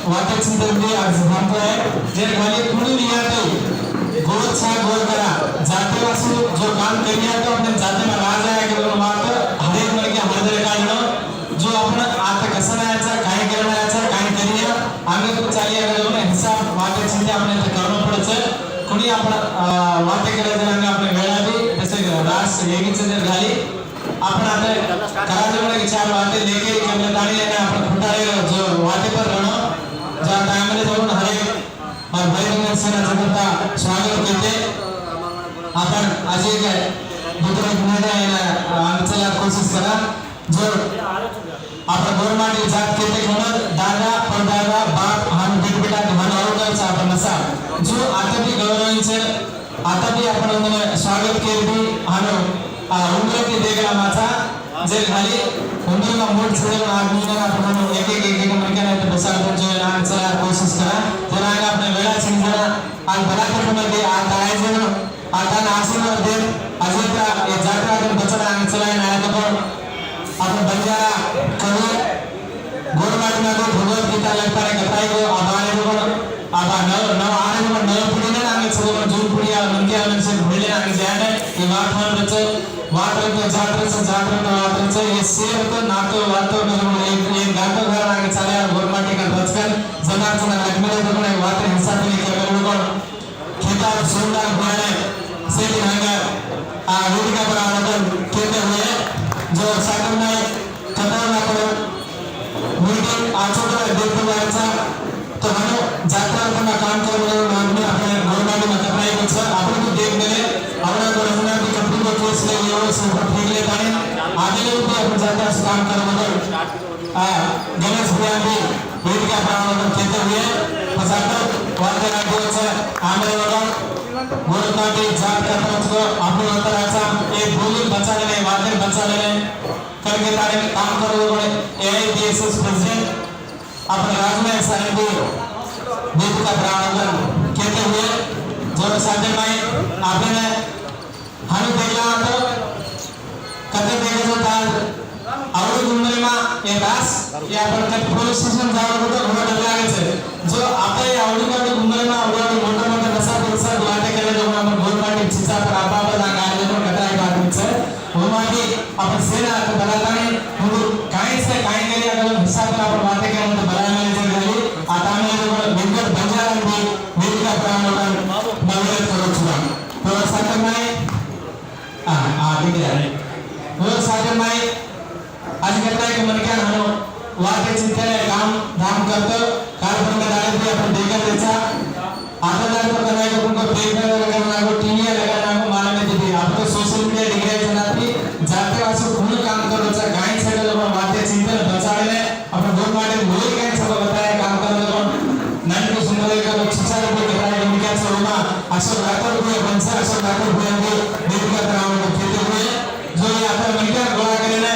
वाटे चिंतन आज हमको है जे खाली कुणी लिया तो गोर छा गोर करा जाते वासु जो काम करिया तो अपने जाते में राजा है कि बोलो मार हर एक मन के हर तरह का जो अपना आता कसं याचा काय करना याचा काय करिया आगे तो चालिए अगर उन्हें हिसाब वाटे चिंता अपने तो करना पड़ता कुणी आपण वाटे करायचं आणि आपल्या वेळा भी जसे रास येगीच जर झाली आपण आता करायचं विचार वाटे लेके कमले ताणी लेने आपण फुटाळे जो वाटे पर रहणं ज्या टाइममध्ये जाऊन हर एक और भाई सेना जनता स्वागत करते आपण आज एक दुसरा निर्णय आमच्याला कोशिश करा जो आपण गोरमाटी जात केते म्हणून दादा परदादा बाप हम बिटबिटा मन आवडचा आपण नसा जो आता भी गौरवांचे आता भी आपण उन्हें स्वागत केली आणि उंदर की देखला माझा जे खाली उंदर का मोठ छोड़े आदमी ने आपण एक मन के बसा जो आमच्याला कोशिश करा जरा अपने वेळा सिंगरा आज बलाकरमध्ये आता आहे जण आता नाशिकवर दे अजूनचा हे जात्रा आपण बचत आमच्याला नाही पण आपण बंजारा करू गोरमाटीमध्ये भगवत गीता लगता है कथाई को आबाने को आबा नव आने को नव पुड़ी ने आगे सब जून पुड़ी आ मन के आने से भूले आगे जाने ये वाटन बच्चे वाटर के जात्रा से ये शेर को नातो वातो में एक गातो घर आगे चले गोरमाटी का बचकर जनार्दन लगमेले तो ने वाटर हिस्सा के लिए कर खेतार सुंदर बने से दिनांगा वेदिका पर आनंद कहते हुए जो सागर में कतार ना करो मीटिंग आचोटा देखते जायचा तो हम जात्रा अपना काम कर रहे हैं माननीय अपने गोरमाटी में कपड़े कुछ आपण को देख मिले अपना गोरमाटी की कंपनी को केस ले लियो से ठीक ले पानी आगे लोग भी अपन जात्रा से काम कर रहे हैं गणेश भैया भी वेदिका पर आनंद कहते हुए पसाकर वाद्य राज्यों आंध्र वाला गोरमाटी जात का को अपने अंतराचा एक भूमि बचा लेने वाद्य बचा लेने करके तारे काम कर रहे हैं एआईडीएसएस प्रेसिडेंट अपने राज्य में साइन भी वेदिका पर आनंद कहते हुए जो साधे में आपने हमें देखला तो कते देखे जो तार आवडी गुंडली में ये दास ये अपन कट पुलिस स्टेशन जावं होतं घोडा लागायचं जो आता या आवडी का गुंडली में आवडी मोठा नसा पुरसा वाटे केले जो आपण गोरमाटी चिचा पर आपापला गाडले तो कथा आहे बातमीचं गोरमाटी आपण सेना बलाताने म्हणून काय से काय केले अगर हिसाब आपण वाटे केले तो बलायला झाली आता आम्ही जो वेंकट बंजारा भी वेदिका प्राणोडन नवरत करू छुआ तो साथ में ठीक है वो साथ में आज कहता है कि मन क्या हनो वाटे चिंतन काम धाम करतो कार्यक्रम का दायित्व भी अपन देखकर देचा आता दायित्व करना है उनको देखकर लगाना को टीवी लगाना को मालूम है दीदी आप तो सोशल मीडिया डिग्री जनाती जाते वासु पूर्ण काम करो चा गाय से लोग वाटे चिंतन बचाने अपने गोरमाटी मोई गाय सब बताया काम करने को नन को सुंदर का शिक्षा को बताया कि क्या सोना अशोक राठौर को बंसा अशोक राठौर को भी वेदिका कराने को कहते हुए जो ये आता मिलकर गोला करने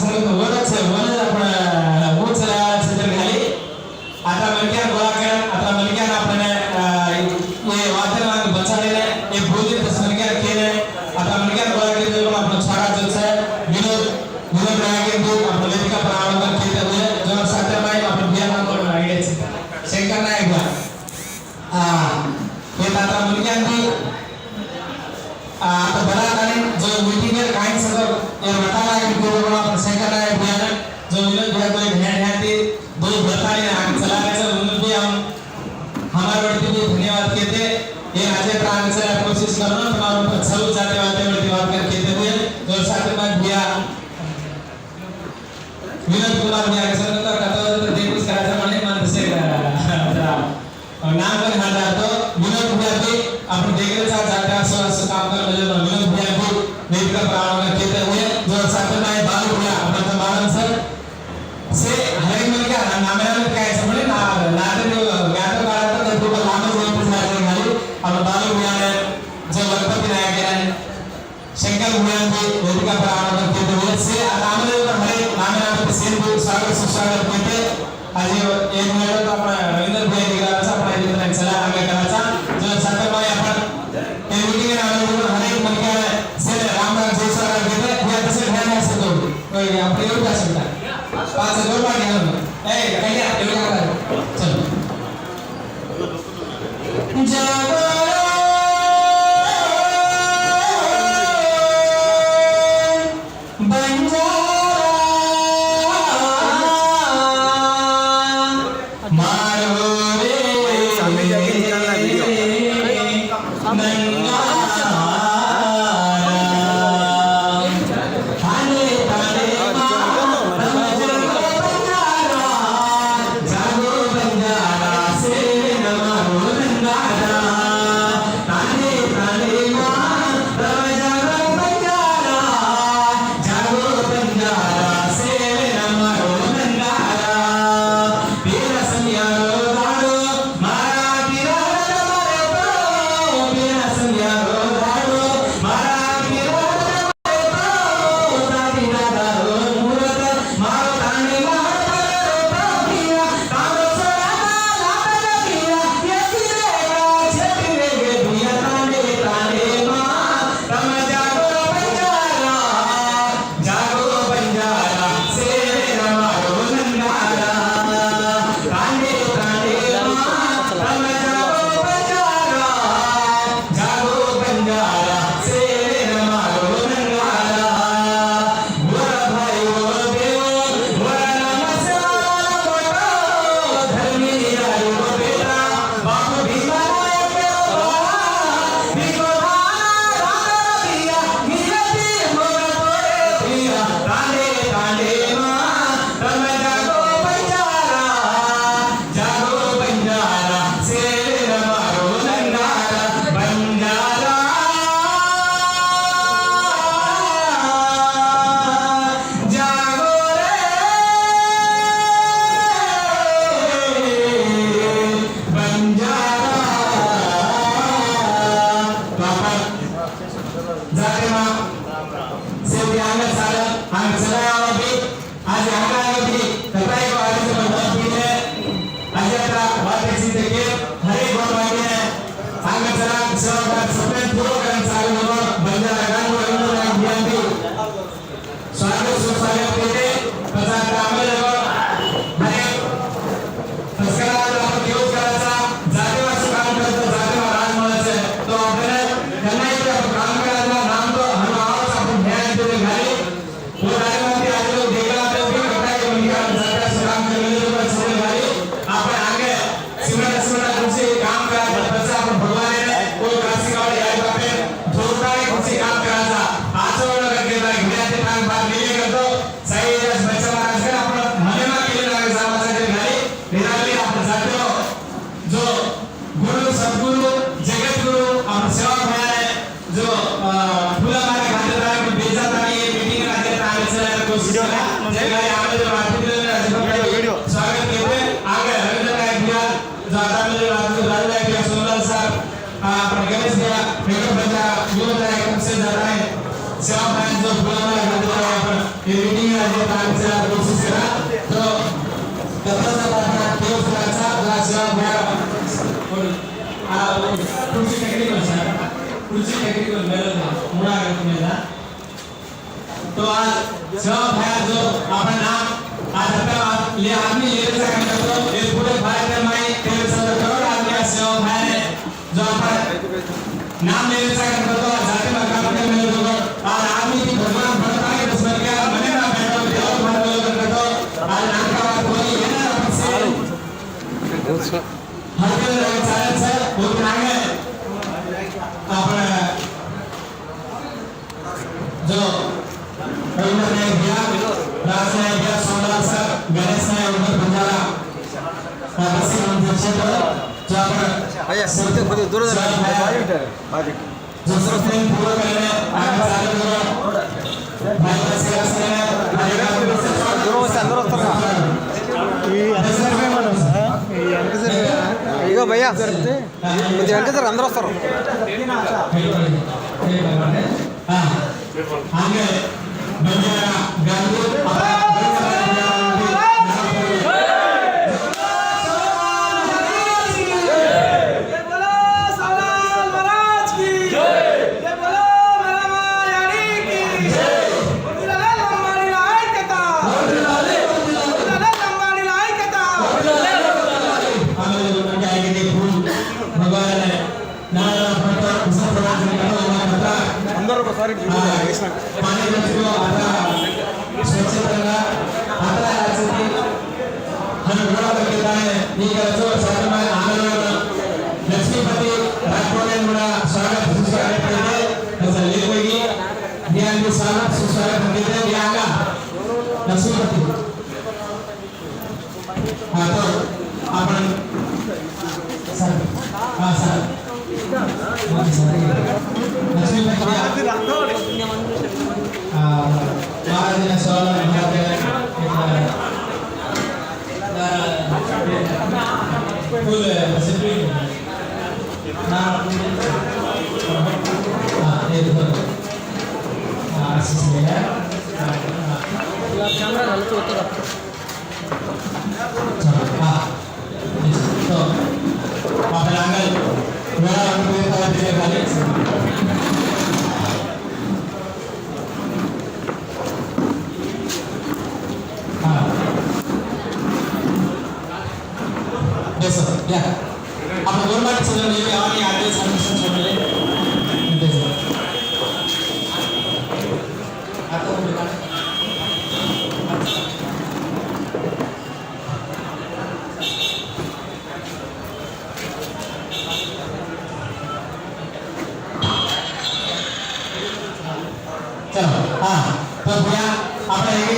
जर तो वरच वन आपण वो चला चित्र खाली आता मिलकर गोला कर आता मिलकर आपण ये वातावरण बचालेले एक बोली तस मिलकर केले आता मिलकर गोला केले तो आपण छाड़ा जलसा विनोद रागे तो आपण वेदिका पर आनंद केते हुए जो साथे में आपण बियान को आईडे शंकर नायक ये आता मिलकर भी आता बड़ा कालीन जो मीटिंग है काइन सब ये बताला है कि लोगों का शंकर नायक बियान जो विनोद भैया को ध्यान ध्यानती दो बताने आगे चला गया विनोद भी हम हमारे बढ़ती भी धन्यवाद कहते ये आज प्राण से कोशिश करना तुम्हारे ऊपर सब जाते वाते बढ़ती बात कर कहते हुए जो साथ में भैया विनोद कुमार भैया के संग का कथा तो देख कुछ कराचा माने मान से नाम कर हां तो विनोद भैया भी अपन देख रहे जाते असो काम कर रहे विनोद भैया भी वेदिका प्राण में कहते हुए जो साथ में बालू भैया अपन तो बालन सर से हर एक मिल गया नाम है काय समझे ना नाते जो गातो काढा तर तो लांब होईल जाते खाली अब बालू भैया ने जो लखपति नायक है शंकर भैया भी वेदिका प्राण में कहते हुए से आमले हरे नाम पे सेन को स्वागत सुस्वागत करते आज एक मिनिट तो आपण रवींद्र भैया दिगाचा आपण इथे चला आगे कराचा जो साथ में आपण ते मीटिंग में आलो हर एक मिल गया से राम जयसवार कहते भैया तसे ध्यान असतो कोई आपण येऊ का शकता पाच गोरमाटी ए कहिया तांडे तांडे रम जागो बंजारा से रमारो नंगारा बंजारा जागो रे बंजारा जाते मां से आंगन सारा आंगन सराया भी आज आंगन भी कपड़े को आगे से बंधा भी है आज का बात ऐसी देखिए हरे गोल वाले हैं आंगन सरा सब सपने पूरा करने सारे लोग बंजारा गान को इंदो ना ध्यान दी स्वागत सुस्वागत करते प्रसाद रामले लोग हरे तस्करा आप क्यों कराचा जाते वाला काम करते जाते वाला राज माला से तो अपने करना ही तो काम कराचा नाम तो हम आओ सब ध्यान दे घरे वो राजमंत्री आज लोग देखा तो भी कटा के बनिया जाता काम करने के बाद सब घरे आप आगे सिमरन सिमरन कुछ काम करा बच्चा अपन भगवान ने कोई काशी का याद पे धोखा के कुछ काम कराचा आज वाला करके ना घिरा के टांग बात ले कर दो सही जस बच्चा महाराज का अपन मने में के लिए समाज के घरे निराली आप जाते हो जो गुरु सद्गुरु जगत गुरु और सेवा भाई जो फूला मारे खाते रहा कि बेचा था ये मीटिंग आते ताले से कोशिश करा जगह आगे जो वीडियो स्वागत करते आगे रविंद्र नायक भैया ज्यादा मेरे राजू भैया सोनलाल साहब अपन गणेश भैया मेरे बच्चा युवा नायक हमसे ज्यादा है सेवा भाई जो फूला मारे खाते रहा अपन ये मीटिंग आते ताले से कोशिश करा तो कपड़ा सा अपना केव फ्लाचा ग्लास भैया और कुछ टेक्निकल मेरे मुड़ा करते मेरा तो आज सब है जो अपना नाम आज अपना ले आदमी ले सकते तो ये पूरे भारत में 13 करोड़ आदमी सब है जो अपना नाम ले सकते तो जाते में काम करने में लोग और आदमी की भगवान भरता है उसमें क्या मने ना बैठो देव भर लोग करते तो आज नाम का बात कोई है ना आपसे हर के चालन से बहुत आगे अपना जो रविंद्र नायक भैया राज नायक भैया सोनलाल सर गणेश नायक उधर बंजारा बसी मंदिर क्षेत्र जो अपना भैया सोते खुद दूर जो सबसे पूरा करने आगे सारे लोग भाई से दूर से अंदर वस्तारा ఇగో భయ్యా కొద్దిగా వెనక సార్ అందరూ వస్తారు అందరూ ఒకసారి स्वच्छता आता है हम बड़ा करता है ये जो साथ में आनंद लक्ष्मीपति राजकोट बड़ा स्वागत सुस्वागत करते ऐसा ले कोई ध्यान के स्वागत सुस्वागत करते हैं यहाँ लक्ष्मीपति हाँ तो अपन सर हाँ सर लक्ष्मीपति महाराज सोलह फुल सिप्रिंग ना ये तो आशीष है कैमरा डाल तो तो आप लांगल मेरा उनको ये खाली Besok, ya. Apa normal sebelum ini awalnya ada sampai sebelum besok. Atau bukan? चलो, तो भैया आपने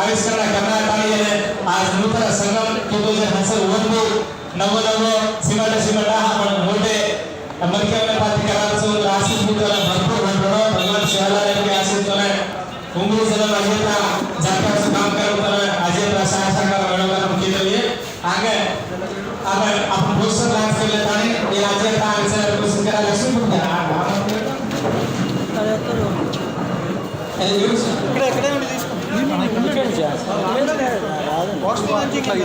आविष्करण करण्यात आज नूतन संगम 2099 सिमट हा पण मोठे मलक्याने पाठी करायचो आशिष मित्राला भरपूर भरपूर भगवान शिवाला यांनी आशिष तोने उंगली जरा अजेता जात्याचं काम करत अजेता शासनाला वडवून केलेली आगे आपण पोस्टर लॉन्च केले आणि हे अजेता आन्सर प्रेझेंट करायला सुरू केला इकडे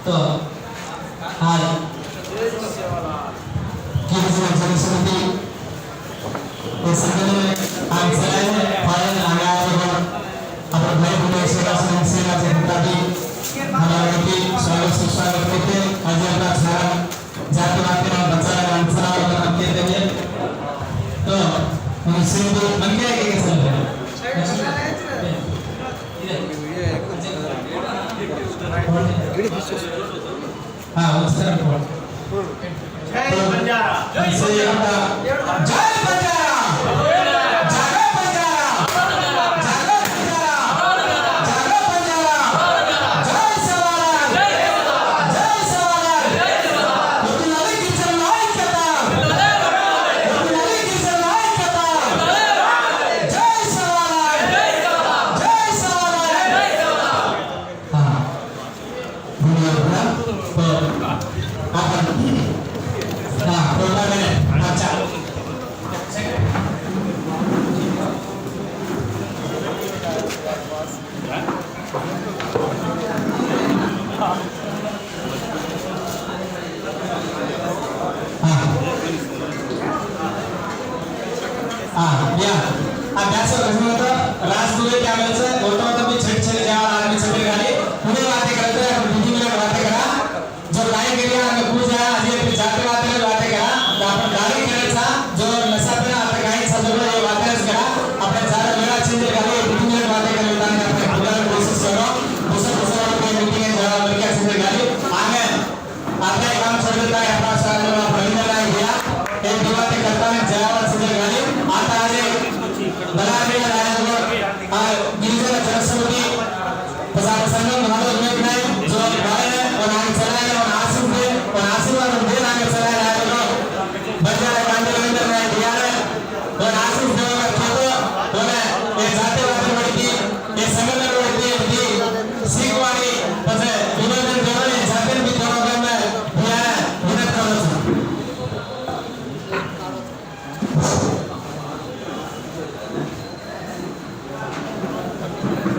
तो आज समिति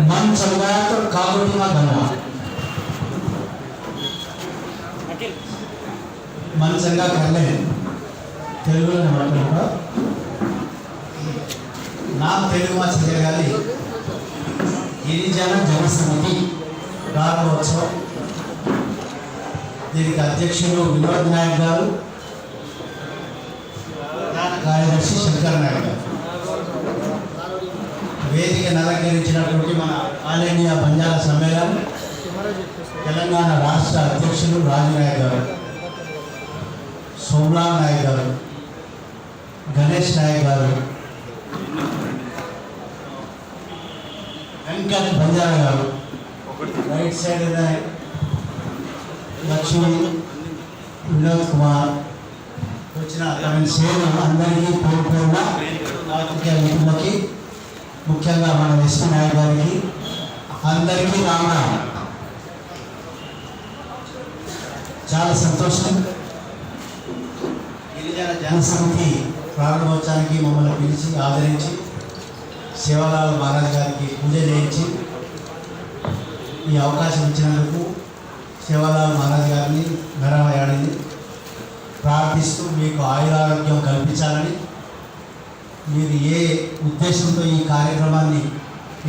मन चंगा तो काबूटी में गंगा मन चंगा कहले తెలుగులో మాట్లాడుతా నా తెలుగు మా చేయగాలి గిరిజన జన సమితి ప్రారంభోత్సవం దీనికి అధ్యక్షులు వినోద్ నాయక్ గారు కార్యదర్శి శంకర్ నాయక్ గారు వేదికను అలంకరించినటువంటి మన ఆల్ ఇండియా బంజారా సమ్మేళనం తెలంగాణ రాష్ట్ర అధ్యక్షులు రాజు నాయక్ గారు సోమలాల్ నాయక్ గారు గణేష్ నాయక్ గారు వెంకట్ బంజారా గారు రైట్ సైడ్ లక్ష్మి వినోద్ కుమార్ వచ్చిన తమ సేవలు అందరికీ పూర్ణ పాత్రికేయ మిత్రులకి ముఖ్యంగా మన విష్ణు నాయక్ గారికి అందరికీ రామరామ. చాలా సంతోషం. గిరిజన జనసమితి ప్రారంభోత్సవానికి మమ్మల్ని పిలిచి ఆదరించి శివలాల్ మహారాజ్ గారికి పూజ చేయించి ఈ అవకాశం ఇచ్చినందుకు శివలాల్ మహారాజ్ గారిని మెరవయాడిని ప్రార్థిస్తూ మీకు ఆయురారోగ్యం కల్పించాలని, మీరు ఏ ఉద్దేశంతో ఈ కార్యక్రమాన్ని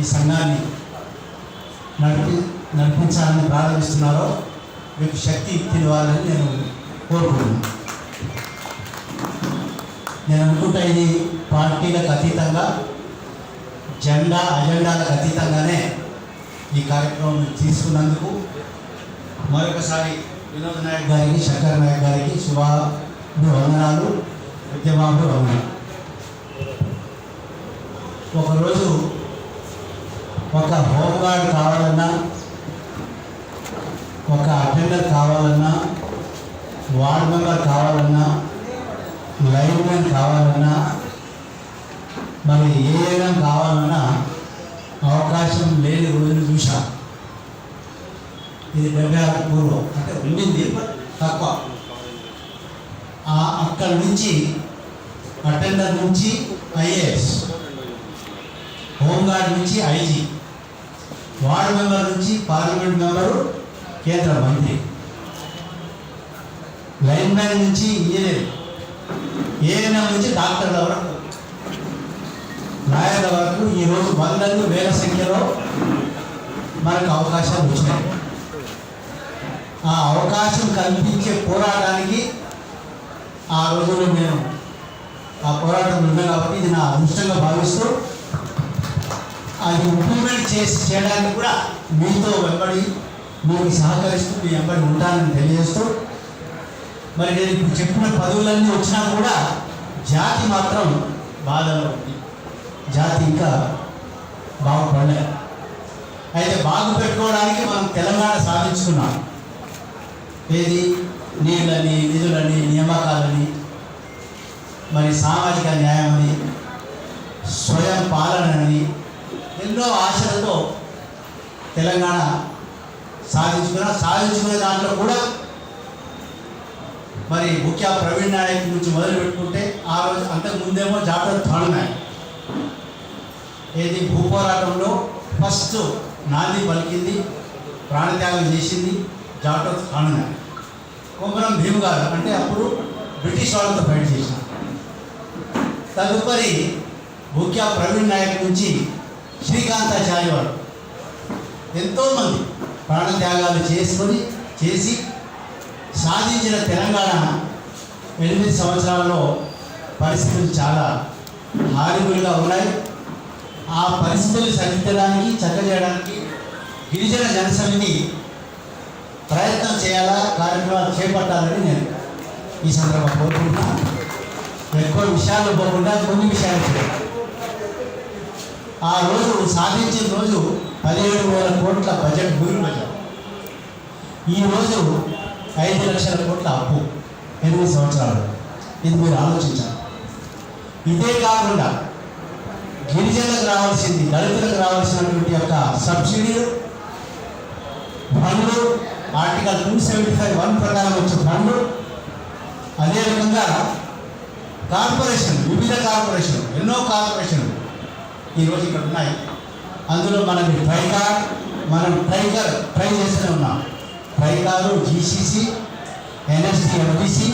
ఈ సంఘాన్ని నడిపించాలని ప్రారంభిస్తున్నారో మీకు శక్తి ఇవ్వాలని నేను కోరుకుంటున్నాను. నేను అనుకుంటా ఇది పార్టీలకు అతీతంగా అజెండాలకు అతీతంగానే ఈ కార్యక్రమం తీసుకున్నందుకు మరొకసారి వినోద్ నాయక్ గారికి, శంకర్ నాయక్ గారికి వందనాలు, ఉద్యమాలు వందనాలు. ఒకరోజు ఒక హోంగార్డ్ కావాలన్నా, ఒక అటెండర్ కావాలన్నా, వార్డ్ మెంబర్ కావాలన్నా, లైన్మెన్ కావాలన్నా, మరి ఏదైనా కావాలన్నా అవకాశం లేని రోజులు చూసాం. ఇది 76 పూర్వం, అంటే ఉండింది తక్కువ. అక్కడి నుంచి అటెండర్ నుంచి ఐఏఎస్, హోంగార్డ్ నుంచి ఐజీ, వార్డ్ మెంబర్ నుంచి పార్లమెంట్ మెంబరు, కేంద్ర మంత్రి, లైన్మెన్ నుంచి ఇంజనీర్, ఏఎన్ఎం నుంచి డాక్టర్ల వరకు, లాయర్ల వరకు ఈరోజు వందలు వేల సంఖ్యలో మనకు అవకాశాలు వచ్చినాయి. ఆ అవకాశం కల్పించే పోరాటానికి ఆ రోజుల్లో నేను ఆ పోరాటం ఉన్నాను కాబట్టి ఇది నా అదృష్టంగా భావిస్తూ అది ఇంప్లిమెంట్ చేయడానికి కూడా మీతో వెంబడి మీకు సహకరిస్తూ మీ వెంబడి ఉంటానని తెలియజేస్తూ, మరి నేను ఇప్పుడు చెప్పిన పదవులన్నీ వచ్చినా కూడా జాతి మాత్రం బాధలో ఉంది. జాతి ఇంకా బాగుపడలేదు. అయితే బాగు పెట్టుకోవడానికి మనం తెలంగాణ సాధించుకున్నాం. ఏది నీళ్ళని, నిధులని, నియామకాలని, మరి సామాజిక న్యాయమని, స్వయం పాలనని ఎన్నో ఆశలతో తెలంగాణ సాధించుకునే దాంట్లో కూడా మరి ముఖ్య ప్రవీణ్ నాయక్ నుంచి మొదలు పెట్టుకుంటే ఆ రోజు అంతకుముందేమో జాటో థాణునాయక్ ఏది భూపోరాటంలో ఫస్ట్ నాంది పలికింది, ప్రాణత్యాగం చేసింది జాటో థాణునాయక్. కొమరం భీము గారు అంటే అప్పుడు బ్రిటిష్ వాళ్ళతో ఫైట్ చేసిన. తదుపరి ముఖ్య ప్రవీణ్ నాయక్ నుంచి శ్రీకాంతాచార్య వారు ఎంతోమంది ప్రాణత్యాగాలు చేసి సాధించిన తెలంగాణ 8 సంవత్సరాల్లో పరిస్థితులు చాలా హారిబుల్గా ఉన్నాయి. ఆ పరిస్థితులు సరిదిద్దడానికి, చక్కజేయడానికి గిరిజన జనసమితి ప్రయత్నం చేయాలా, కార్యక్రమాలు చేపట్టాలని నేను ఈ సందర్భంగా కోరుకుంటున్నాను. ఎక్కువ విషయాలు పోకుండా కొన్ని విషయాలు చేయాలి. ఆ రోజు సాధించిన రోజు 17,000 కోట్ల బడ్జెట్, భూమి బడ్జెట్. ఈరోజు 5 లక్షల కోట్ల అప్పు 8 సంవత్సరాలు. ఇది మీరు ఆలోచించాలి. ఇదే కాకుండా గిరిజనులకు రావాల్సింది, దళితులకు రావాల్సినటువంటి యొక్క సబ్సిడీలు, ఫండ్లు, ఆర్టికల్ 275(1) ప్రకారం వచ్చే ఫండ్లు, అదే రకంగా కార్పొరేషన్, వివిధ కార్పొరేషన్లు, ఎన్నో కార్పొరేషన్లు ఈరోజు ఇక్కడ ఉన్నాయి. అందులో మనకి మనం ట్రై చేస్తూనే ఉన్నాం. Tricor, GCC, NST, MPC,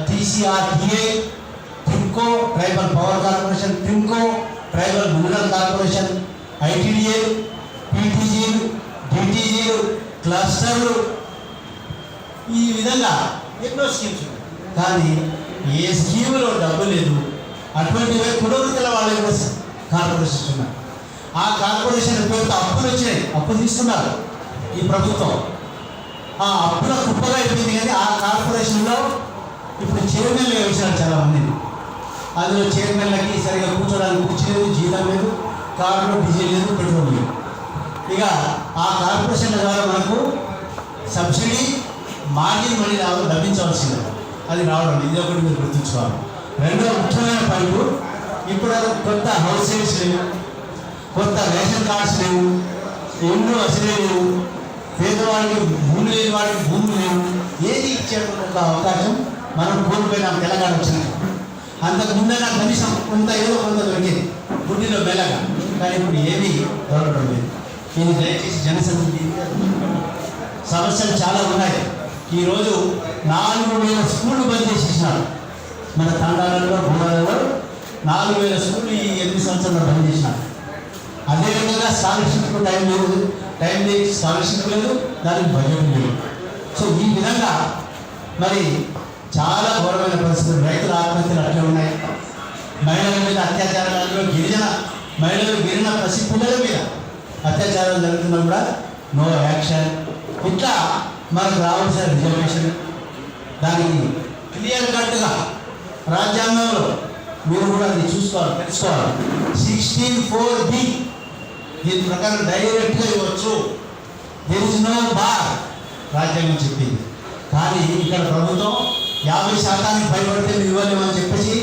TCRTA, Trimco, tribal power corporation, Trimco, tribal mineral corporation, ITDA, పీటీజీలు, డిటీజీలు, క్లస్టర్లు, ఈ విధంగా ఎన్నో స్కీమ్స్ ఉన్నాయి. కానీ ఏ స్కీములో డబ్బు లేదు. అటువంటివే కులవృత్తుల వాళ్ళకి కూడా కార్పొరేషన్స్ ఉన్నాయి. ఆ కార్పొరేషన్ పేరుతో అప్పులు వచ్చినాయి, అప్పు తీసుకున్నారు ఈ ప్రభుత్వం. ఆ అప్పుల కుప్పగా అయిపోయింది. కానీ ఆ కార్పొరేషన్లో ఇప్పుడు చైర్మన్లు వేసినారు చాలామందిని. అందులో చైర్మన్లకి సరిగా కూర్చోడానికి కుర్చీ లేదు, జీతం లేదు, కార్లో డీజిల్ లేదు, పెట్రోల్ లేదు. ఇక ఆ కార్పొరేషన్ల ద్వారా మనకు సబ్సిడీ, మార్జిన్ మనీ లభించవలసింది. అది రావడం, ఇది ఒకటి మీరు గుర్తుంచుకోవాలి. రెండో ముఖ్యమైన పనులు, ఇప్పుడు కొత్త హౌసెస్ లేవు, కొత్త రేషన్ కార్డ్స్ లేవు, ఇల్లు అసలే లేవు, పేదవాడికి భూమి లేని వాడికి భూములు లేవు. ఏది ఇచ్చేటువంటి ఒక అవకాశం మనం కోల్పోయినాం తెలంగాణ వచ్చినాక. అంతకు ముందైనా కనీసం కొంత ఏదో కొంత దొరికేది గుడ్డిలో మెల్లగా. కానీ ఇప్పుడు ఏమీ దొరకడం లేదు. ఇది దయచేసి జనసమితి సమస్యలు చాలా ఉన్నాయి. ఈరోజు 4,000 స్కూళ్ళు బంద్ చేసేసినారు మన తండాలలో, గూడాలలో. 4,000 స్కూళ్ళు ఈ 8 సంవత్సరాలు బంద్ చేసినారు. అదేవిధంగా స్కాలర్షిప్కు టైం లేదు, స్కాలర్షిప్ లేదు, దానికి బడ్జెట్ లేదు. సో ఈ విధంగా మరి చాలా ఘోరమైన పరిస్థితులు. రైతుల ఆత్మహత్యలు అట్లే ఉన్నాయి. మహిళల మీద అత్యాచారాలు, గిరిజన మహిళలు, గిరిజన పసి పిల్లల మీద అత్యాచారాలు జరుగుతున్నా కూడా నో యాక్షన్. ఇట్లా మనకు రావాల్సిన రిజర్వేషన్ దానికి క్లియర్ కట్గా రాజ్యాంగంలో మీరు కూడా అది చూసుకోవాలి, తెలుసుకోవాలి. 16(4)B దీని ప్రకారం డైరెక్ట్గా ఇవ్వచ్చు. దేర్ ఇస్ నో బార్ రాజ్యాంగం చెప్పింది. కానీ ఇక్కడ ప్రభుత్వం 50% భయపడితే మీరు ఇవ్వలేమని చెప్పేసి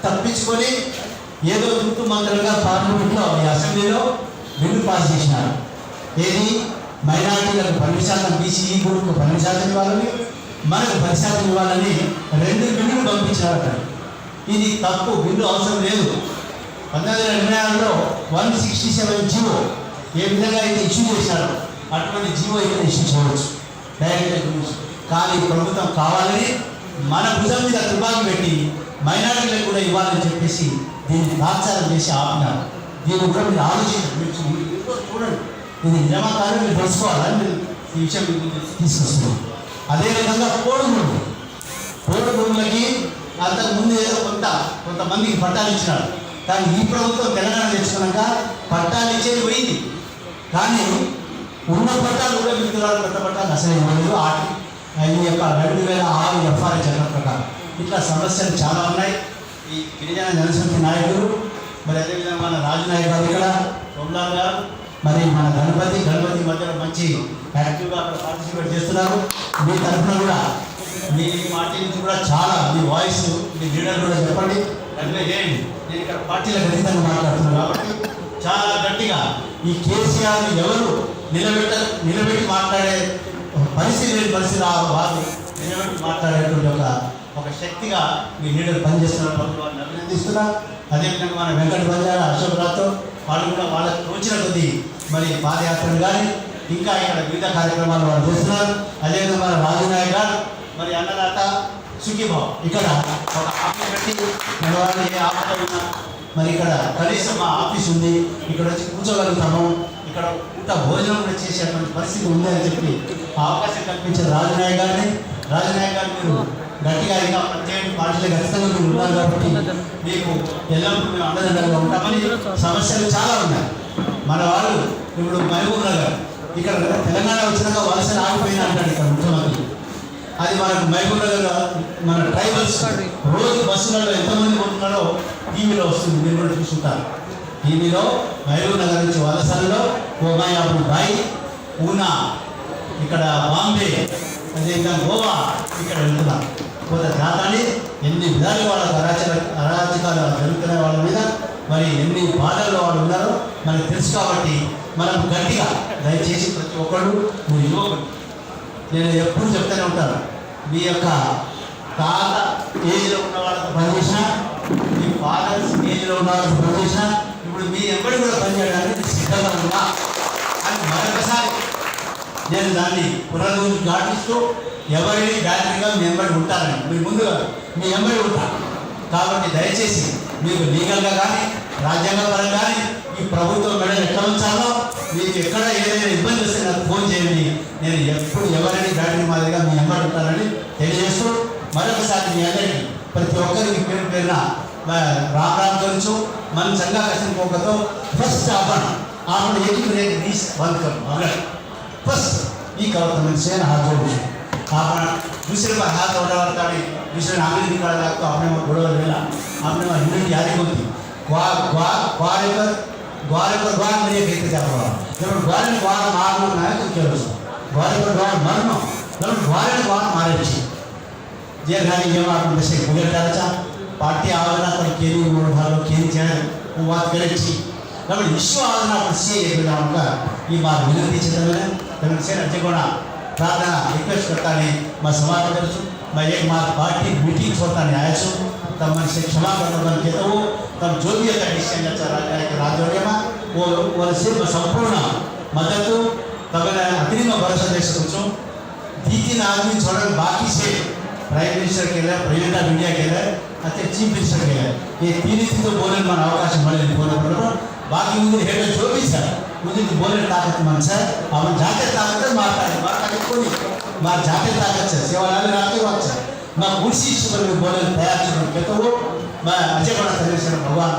తప్పించుకొని ఏదో తుట్టు మంత్రులుగా పార్లమెంట్లో ఈ అసెంబ్లీలో బిల్లు పాస్ చేసినారు. ఏది మైనారిటీలకు 10%, బీసీ గ్రూప్కు 10% ఇవ్వాలని, మనకు 10% ఇవ్వాలని 2 బిల్లులు పంపించారట. ఇది తప్పు, బిల్లు అవసరం లేదు. 1986లో 167 జీవో ఏ విధంగా అయితే ఇష్యూ చేశారో అటువంటి జీవో ఇక్కడ ఇష్యూ చేయవచ్చు డైరెక్ట్. కానీ ప్రభుత్వం కావాలని మన భుజం మీద తుపాకి పెట్టి మైనారిటీలకు కూడా ఇవ్వాలని చెప్పేసి దీన్ని తాత్సారం చేసి ఆపినారు. దీన్ని కూడా మీరు ఆలోచించారు, మీరు చూడండి, ఇది నిజమా కాదు మీరు తెలుసుకోవాలని మీరు ఈ విషయం తీసుకొస్తున్నాం. అదేవిధంగా పోడు భూములకి అంతకుముందు ఏదో కొంతమందికి పట్టాలు ఇచ్చినారు. కానీ ఈ ప్రభుత్వం తెలంగాణ తెచ్చుకున్నాక పట్టాలు ఇచ్చేది పోయింది. కానీ ఉన్న పట్టాలు కూడా మిత్రులు కొత్త పట్టాలు అసలు ఇవ్వలేదు. ఈ యొక్క 2006 ఎఫ్ఆర్ చట్టం ప్రకారం ఇట్లా సమస్యలు చాలా ఉన్నాయి. ఈ గిరిజన జనసమితి నాయకులు, మరి అదేవిధంగా మన రాజు నాయక్ గారు, ఇక్కడ సోమలాల్ గారు, మరి మన గణపతి మధ్యలో మంచి యాక్టివ్గా అక్కడ పార్టిసిపేట్ చేస్తున్నారు. మీ తరఫున కూడా మీ పార్టీ నుంచి కూడా చాలా మీ వాయిస్, మీ లీడర్ కూడా చెప్పండి, అట్లే చేయండి. నేను ఇక్కడ పార్టీల ఖచ్చితంగా మాట్లాడుతున్నాను కాబట్టి చాలా గట్టిగా ఈ కేసీఆర్ ఎవరు నిలబెట్టి మాట్లాడే పరిస్థితి లేని పరిస్థితి వారు నిలబెట్టి మాట్లాడేటువంటి ఒక శక్తిగా మీ లీడర్ పనిచేస్తున్నారు. వారిని అభినందిస్తున్నారు. అదేవిధంగా మన వెంకట బంజారా, అశోక్ రాథోడ్ వాళ్ళు కూడా వాళ్ళకు తోచిన కొద్దీ మరి పాదయాత్రలు కానీ ఇంకా ఇక్కడ వివిధ కార్యక్రమాలు వాళ్ళు చేస్తున్నారు. అదేవిధంగా మన రాజు నాయక్ గారు, మరి అన్నదాత సుఖీభావ్ ఇక్కడ ఒక ఆఫీస్ పెట్టి మన వాళ్ళు ఏ ఆఫీస్ ఉన్నా మరి ఇక్కడ కనీసం మా ఆఫీస్ ఉంది, ఇక్కడ వచ్చి కూర్చోగలుగుతాము, ఇక్కడ పూట భోజనం కూడా చేసేటువంటి పరిస్థితి ఉంది అని చెప్పి ఆ అవకాశం కల్పించారు రాజు నాయక్ గారిని మీరు గట్టిగా ఇంకా ప్రత్యేక పార్టీలో ఖచ్చితంగా మీరు ఉన్నారు కాబట్టి మీకు ఎల్లప్పుడూ మేము అండదండగా ఉంటామని. సమస్యలు చాలా ఉన్నాయి. మన వాళ్ళు ఇప్పుడు మహబూబ్ నగర్ ఇక్కడ తెలంగాణ వచ్చినాక వలసలు ఆగిపోయినా అంటాడు ఇక్కడ ముఖ్యమంత్రి. అది మనకు మహబూబ్ నగర్ మన ట్రైబల్స్ రోజు బస్సులలో ఎంతమంది పోతున్నారో టీవీలో వస్తుంది, మీరు కూడా చూసుకుంటారు. టీవీలో మహబూబ్ నగర్ నుంచి వలసలలో ఓమాయాపూర్ బాయి, పూనా, ఇక్కడ బాంబే, అదేవిధంగా గోవా ఇక్కడ వెళ్తున్నారు. కొంత జాతాన్ని ఎన్ని విధాలుగా వాళ్ళకు అరాచకాలు జరుగుతున్న వాళ్ళ మీద మరి ఎన్ని బాధల్లో వాళ్ళు ఉన్నారో మనకు తెలుసు. కాబట్టి మనం గట్టిగా దయచేసి ప్రతి ఒక్కళ్ళు మీరు యువకులు, నేను ఎప్పుడు చెప్తూనే ఉంటాను, మీ యొక్క తాత ఏజ్లో ఉన్న వాళ్ళకు పనిచేసిన, మీ ఫాదర్స్ ఏజ్లో ఉన్న వాళ్ళకు పనిచేసిన, ఇప్పుడు మీ ఎప్పటి కూడా పనిచేయడానికి సిద్ధంగా ఉన్నా అని మరొకసారి నేను దాన్ని పునరుద్ఘాటిస్తూ ఎవరిని బ్యాటరీగా మీ ఎంబడి ఉంటారని మీరు ముందుగా మీ ఎంబడి ఉంటారు. కాబట్టి దయచేసి మీకు లీగల్గా కానీ రాజ్యాంగపరంగా కానీ ఈ ప్రభుత్వం మెడలు ఎట్లా ఉంచాలో, మీకు ఎక్కడ ఏదైనా ఇబ్బంది వస్తే నాకు ఫోన్ చేయండి. నేను ఎప్పుడు ఎవరైనా బ్యాటరీ మాదిరిగా మీ ఎంబడి ఉంటారని తెలియజేస్తూ మరొకసారి మీ అందరికీ ప్రతి ఒక్కరికి పేరున రామ్ గురించు మన సంఘ కష్టం పోకతో ఫస్ట్ आपण एक ही ब्रेक 20 बंद कर मगर फर्स्ट ये गवर्नमेंट से हाथ जोड़ो. आपण दूसरे पर हाथ उठावता नहीं, दूसरे आंगली निकाला तो आपने वो घोड़ा लेला, आपने वो हिंदी यारी होती ग्वारे पर ग्वार मेरे कहते जा रहा जब ग्वारे ने ग्वार मारना ना है तो क्या हो ग्वारे पर ग्वार मरना जब ग्वारे ने ग्वार मारे थी जे घानी ये आप में से गुजर जाता पार्टी आवाज़ पर केरी मोड़ भालो केरी जाए वो बात करे थी కాబట్టి విశ్వ ఆదరణ పరిస్థితి ఏ విధంగా ఈ మా వినతి చేద్దామని తమిళ అధ్యక్షుడు प्रार्थना रिक्वेस्ट करता है मैं समाज करूँ मैं एक मार पार्टी मीटिंग होता है आया छूँ तब मैं से क्षमा करना कहता हूँ तब जो भी अगर डिसीजन अच्छा राज्य में वो सिर्फ संपूर्ण मदद तब अग्रिम भरोसा दे सकूँ. 3 आदमी छोड़ बाकी से प्राइम मिनिस्टर के लिए प्रेसिडेंट ऑफ इंडिया के लिए अच्छे चीफ मिनिस्टर के लिए ये 3 तो बोलने मन अवकाश मिले बोलने बाकी मुझे हेड जो भी सर मुझे बोले ताकत मन सर अपन जाते ताकत मारता कोई मार जाते ताकत से सेवा लाने रात के वक्त मैं उसी ईश्वर में बोले तैयार कहता वो मैं अजय बड़ा सर्वेश्वर भगवान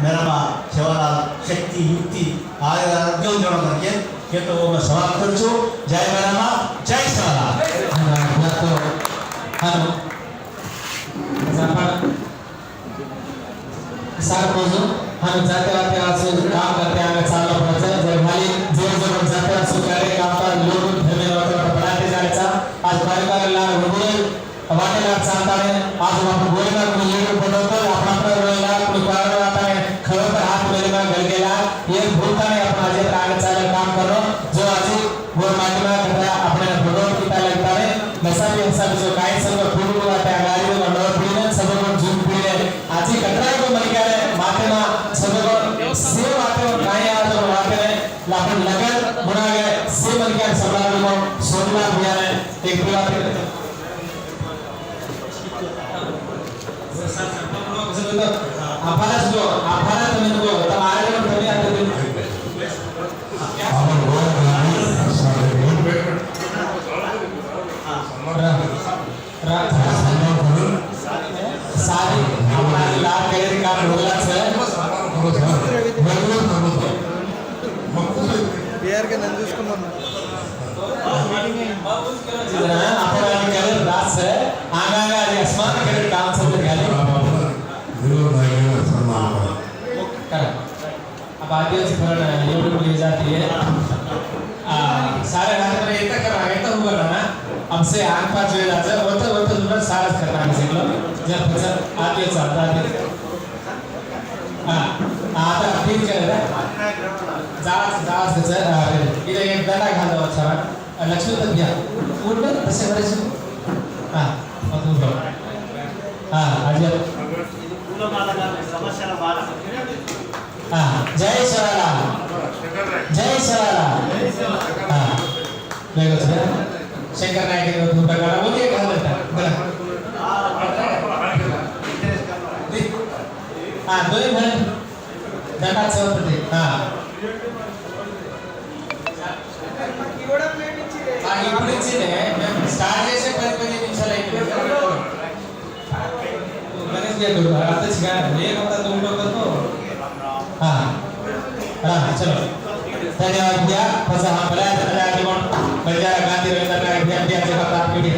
मेरा माँ सेवालाल शक्ति युक्ति आरोग्य जोड़ करके ये तो मैं समाप्त कर चु जय मेरा माँ जय सेवालाल हॅलो सार पोजून हम जाते आते असो काम करते आगे चालू पडायचं जर खाली जोर जोर जाते असो कार्य काम का लोक धर्मे वातावरण बढ़ाते जायचा आज कार्यकाला वगैरे वाटेला चालताने आज आपण गोळीला कोणी लेटर पडवतो आपण वेळेला कोणी पार आता खरं तर हात वेळेला गलगेला एक भूलताने आपण आज आगे चालत काम करो जो आज गोर माटीला करता आपण भगवत गीता लगताने नसाबी हिसाब जो काय सर्व पूर्ण वाटे गाडी मंडळ पीने सब झूम पीने आज कटरा को मन गया मातेना सब से वाटे काय आज वाटे लापन लगन बुना गए से मन गया सबला को सोनला भैया ने एक बात आभार जो आभार तुम्हें को तब आए जब तुम्हें आते थे अपन गोर सारी हमारी लाभ करें काम होगा सर बिहार के नंदूस को मरना आपण करें रात से आगा आगा आसमान करें काम सब निकाले अब आगे से फिर यूट्यूब ले जाती है सारे रात में इतना कर आगे तो हुआ ना अब से आग पास जो जाता है वो तो दूसरा सारा करना है सिंगल जब फिर आगे चलता है आता ठीक है जास सर इधर एक दंडा खा दो अच्छा लक्ष्मी तक गया उठ में ऐसे बड़े हाँ और दूर हाँ अजय जय शिवराम जय शिवराम हाँ देखो सर शंकर नायक ने तो बगाड़ा वो क्या कर देता बड़ा हाँ दो ही भर दंडा चलते हाँ ఇప్పుడు ఇచ్చిందే స్టార్ట్ చేసే 10 నిమిషాలు అయిపోయింది गणेश जी तो आता छिगा एक हफ्ता तुम लोग तो हां हां चलो धन्यवाद भैया बस हम बड़ा दादा की कौन बजा गांधी रविंद्र का अभियान दिया से बात आपकी भी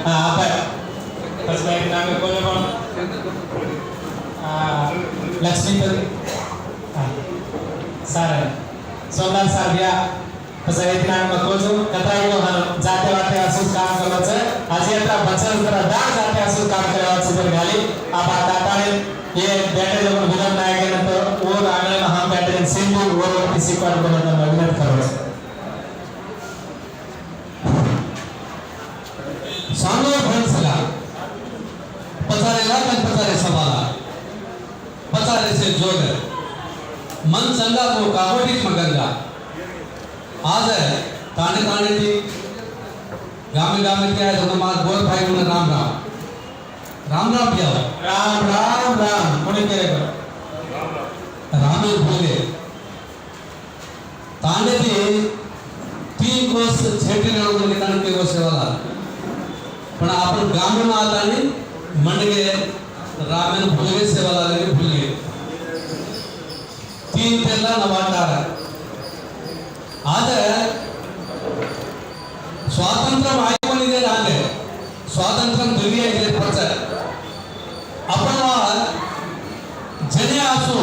हां आप बस मैं नाम को कौन लक्ष्मी पर सारा सोमनाथ सर भैया कसं इतना मकोजो कथा यो हन जाते वाटे असुस काम करायचं आज येता बचन जरा दाग जाते असुस काम करायचं जर घाली आपण दाताने ये बेटे जब विलंब नाही केलं तर वो आंगणे हम बेटे सिंधू वर किसी कोण बनवता मग्न करायचं सांगो भणसला पचारेला पण पचारे सवाला पचारे से जोग मन संगा को कावटीत मगंगा आज है ताने ताने थी गामे गामे क्या है तो मार गोर भाई उन्हें राम राम राम राम क्या हो राम राम राम कोणी केले बरं राम बोले ताने थी 3 कोस छेटी नळून निकाल के वो सेवाला पण आपण गामे में आता नहीं मंडगे रामेन भूलगे सेवाला लगे भूलगे 3 तेला नवाटार आज स्वातंत्र्य आयकोनिदे रांगे स्वातंत्र्य दुनिया ಇದೆ ಪ್ರಚಾರ आपण जने आसो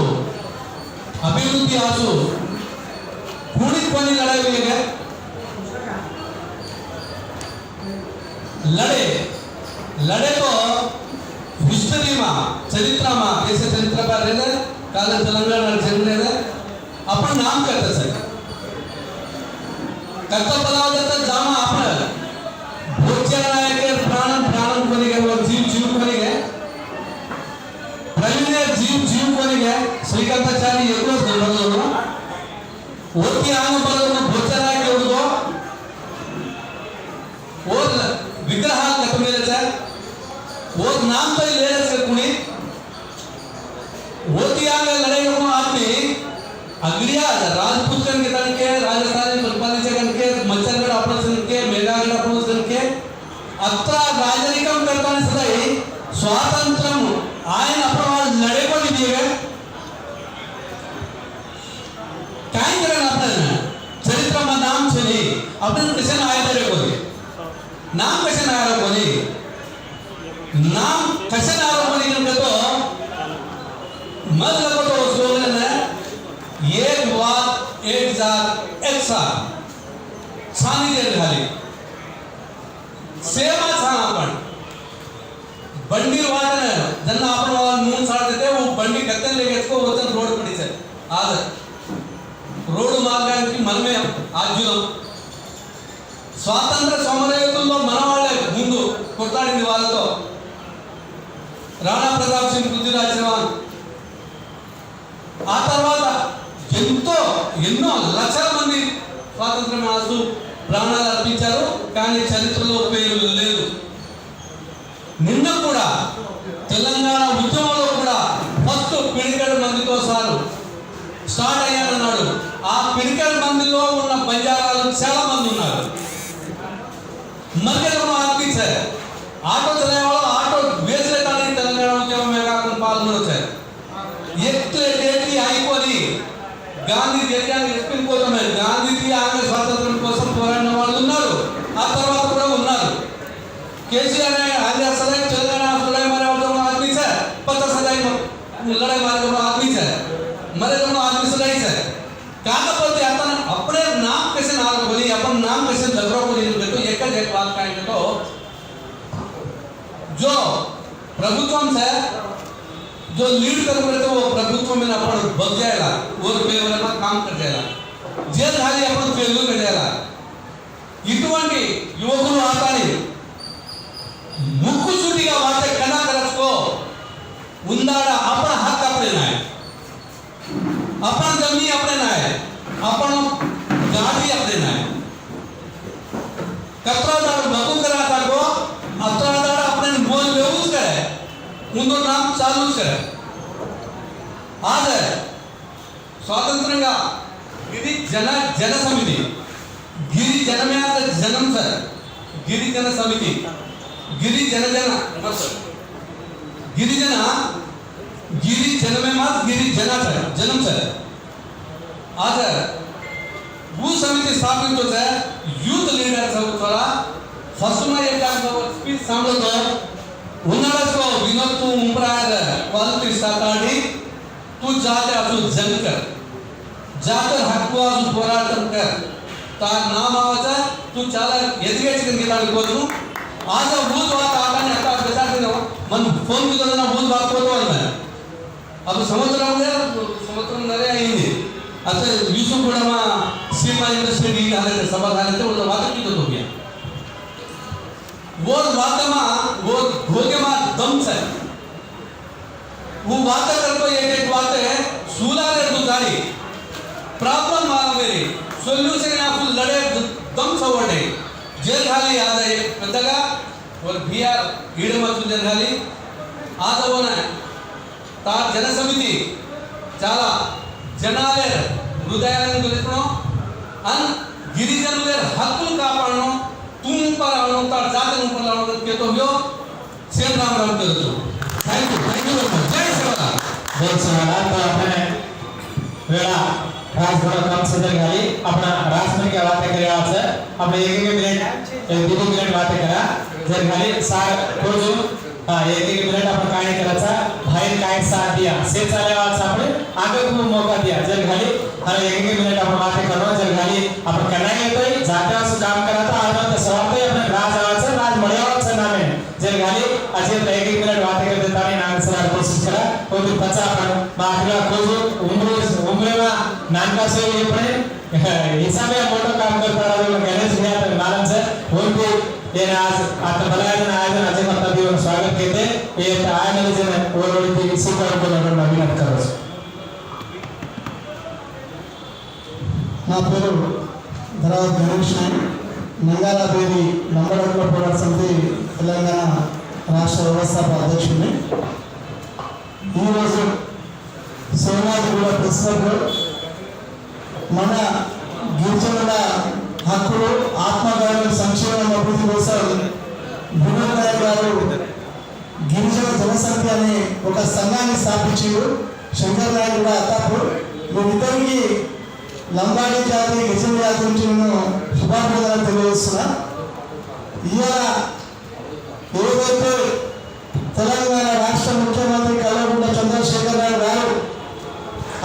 अभिवृद्धि आसो कोणी कोणी लढाई वेगे लड़े लड़े तो हिस्ट्री में चरित्र में कैसे चरित्रकार रहते काल तेलंगाना जन्म रहते अपन नाम करते सर करता पदार्थ जामा आपण भोजन नायक प्राण प्राण कोणी गए वो जीव जीव कोणी गए प्रवीण जीव जीव कोणी गए श्रीकांताचार्य एकच धरलो ओती आंग बरोबर भोजन नायक एवढो और विग्रह लटमेलेचा और नाम तो लेलेच कोणी ओती आंग लढाई करून आदमी अगलिया राजपूत के तनके राजस्थानी परिपालनाचे कनके मच्छरगड ऑपरेशन के मेघागड ऑपरेशन के अत्रा राजनिकम करताना स्वातंत्र्यम आयन अपने लड़े को नहीं दिए गए काय करें आपने चरित्र में नाम चली अपने कैसे आए तेरे को नाम कैसे ना आया को नाम कैसे ना आया को इनके तो मतलब तो स्लोगन है एक बात एक जात एक साथ छानी दे खाली सेवा छान आपण बंडी वाटन ज्यांना आपण नून साड देते वो बंडी कत्तन लेके इसको वचन रोड पड़ी से आज रोड మార్గానికి మనమే ఆజ్యులం స్వాతంత్ర సమరయోధుల్లో మనవాళ్ళే ముందు కొట్లాడింది వాళ్ళతో రాణా ప్రతాప్ సింగ్ పృథ్వీరాజ్ చౌహాన్ ఆ తర్వాత ఎన్నో లక్షల మంది స్వాతంత్రం ఆస్తూ ప్రాణాలు అర్పించారు కానీ చరిత్రలో పేరు లేదు నిన్న కూడా తెలంగాణ ఉద్యమంలో కూడా ఫస్ట్ పిడికడ మందితో సారు స్టార్ట్ అయ్యానన్నాడు ఆ పిడికడ మందిలో ఉన్న బంజారాలు చాలా మంది ఉన్నారు मरके दोनों आदमी है ऑटो चलाने वाला ऑटो बेच लेता नहीं तेलंगाना उद्यम में का कौन पाल मरो है एक आई को नहीं गांधी देशा एस्पिन को तो मैं गांधी जी आगे स्वातंत्र्य కోసం పోరాడిన వాళ్ళు ఉన్నారు ఆ తర్వాత కూడా ఉన్నారు केसीआर ने आज सदैव तेलंगाना लड़ाई मारे वाला आदमी है 50 सदैव लड़ाई मारे वाला आदमी है मरे दोनों आदमी सदैव है काకపోతే అతను अपने नाम कैसे ना बोली अपन नाम कैसे झगड़ा बोली तो एक बात कहेंगे तो जो प्रभुत्व है जो लीड कर रहे थे वो प्रभुत्व में अपन बच जाएगा और पेवर में काम कर जाएगा जेल खाली अपन फेलू कर जाएगा इतवांटी युवकुలు ఆతాని मुक्कु सूटिगा वाटे कना करको उंदाड़ा अपना हक अपने ना है अपन जमीन अपने ना है अपन गाड़ी अपने ना है कतरादार बकू करा था को अतरादार अपने मोल बेऊस करे उनको नाम चालू करे आज है स्वातंत्र्यंगा गिरी जन समिति गिरी जन में आता जन्म सर गिरी जन समिति गिरी जन में मात गिरी जना सर जन्म सर आज भू समिति स्थापित होता है यूथ लीडर सब द्वारा फर्स्ट में एक स्पीच सांभो तो उन्नाळको विनोद तू उंबरार क्वालिटी साताडी तू जाते असू जंग कर जाकर हक्कु असू పోరాటం कर ता नाम आवाचा तू చాలా ఎదిగేసి గిలాడుకోను आज भूत बात आता ने आता बता दे मन फोन भी करना भूत बात को तो है अब समुद्रम नरे आएंगे अच्छा यूसुफ కూడా మా सिनेमा इंडस्ट्री डील आले थे सभा आले थे वो बात की तो गया वो बात में वो भोगे में दम से वो बात करतो एक बात है सूला रे दुधारी प्रॉब्लम मांग मेरी सॉल्यूशन आप लड़े दम सवड़े जेल खाली याद है పెద్దగా और बिहार ఈడమచ్చు जेल खाली आज वो ना ता जन समिति చాలా జనాలే హృదయాలను తెలుసుకోవడం అన్ గిరిజనుల హక్కులు కాపాడడం तुम पर आवणो ता जातन पर आवणो के तो यो सेम राम राम करतो थैंक यू वेरी मच जय शिवराम बहुत सारा तो अपने वेळा राज थोड़ा कम सदर गाली अपना राजमन की बातें करे आज अपने एक मिनिट 2 मिनिट बातें करा जर गाली सार कोजू एक मिनिट आपण काय करायचा बाहेर काय साथ दिया से चाले आज आपण आगे को मौका दिया जर गाली हर एक मिनिट आपण बातें करो जर गाली आपण करना येतोय जाते असं काम करा तो आज तो सवाल अपने राज आवाचं राज मळ्याचं नाम आहे जर गाली असे एक मिनिट बातें करते ताने नाम सर कोशिश करा और फिर बचा आपण बाकीला कोजू उमरेवा नानका से ये पड़े हिसाब में मोटो काम करता रहा तो गणेश भैया तो नारायण सर उनको ये आज आता बलायन आयोजन अजय करता दिवस स्वागत करते ये आयोजन जन ओरडी की सुपर को नवीन करो నా పేరు ధరావ గణేష్ నంగాలబేరి నంబడొక్క పోరాట సమితి తెలంగాణ రాష్ట్ర వ్యవస్థాపక అధ్యక్షుడిని ఈరోజు సోమాజిగూడ ప్రెస్ క్లబ్లో మన గిరిజనుల హక్కులు ఆత్మగౌరవం సంక్షేమం అభివృద్ధి కోసం వినోద్ నాయక్ గారు గిరిజన జనశక్తి అనే ఒక సంఘాన్ని స్థాపించారు. శంకర్ నాయక్ కూడా అత్తాపూర్. వీరిద్దరికి లంబాడి జాతి గిరిజన జాతి నుంచి నేను శుభాభినందనలు తెలియజేస్తున్నా. ఇవాళ ఏదైతే తెలంగాణ రాష్ట్ర ముఖ్యమంత్రి కల్వకుంట్ల చంద్రశేఖర్ రావు గారు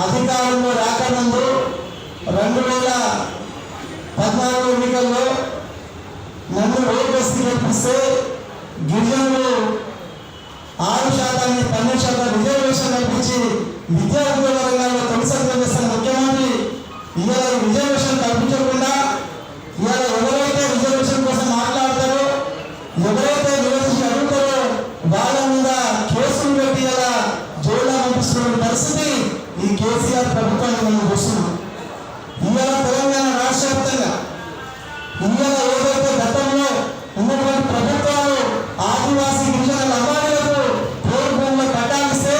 అధికారంలో రాకముందు 2014 ఎన్నికల్లో నన్ను ఓటేసి గెలిపిస్తే గిరిజనులు 6% 12% రిజర్వేషన్ కల్పించి విద్యా ఉద్యోగ రంగాల్లో తొలిసత్వం చేస్తున్న ముఖ్యమంత్రి ఇవాళ రిజర్వేషన్ కల్పించకుండా ఇవాళ ఎవరైతే రిజర్వేషన్ కోసం మాట్లాడతారో, ఎవరైతే వివరించి అడుగుతారో వాళ్ళ మీద కేసులు పెట్టి ఇలా జైల్లో పంపిస్తున్న పరిస్థితి ఈ కేసీఆర్ ప్రభుత్వాన్ని మనం చూస్తున్నాం. ఇవాళ తెలంగాణ రాష్ట్ర వ్యాప్తంగా ఇవాళ ఏదైతే గతంలో ఉన్నటువంటి ప్రభుత్వాలు ఆదివాసీ గిరిజన లంబాడీలకు పేరు భూములు కట్టాలిస్తే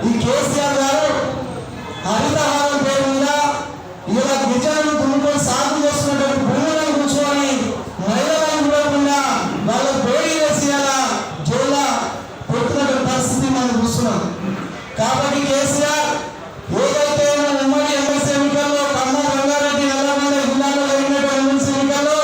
ఈ కేసీఆర్ గారు హరితహారం పేరు మీద ఇలా గిరిజనులు దున్నుకొని సాగు చేస్తున్నటువంటి భూములను కూర్చొని మహిళలను చూడకుండా వాళ్ళ పేరు వేసి అలా జైల్లో పెడుతున్నటువంటి పరిస్థితి మనం చూస్తున్నాం. కాబట్టి కేసీఆర్ ఏదైతే మన ఉమ్మడి ఎమ్మెల్సీ ఎన్నికల్లో ఖమ్మం, రంగారెడ్డి, నల్లగొండ జిల్లాలో జరిగినటువంటి ఎమ్మెల్సీ ఎన్నికల్లో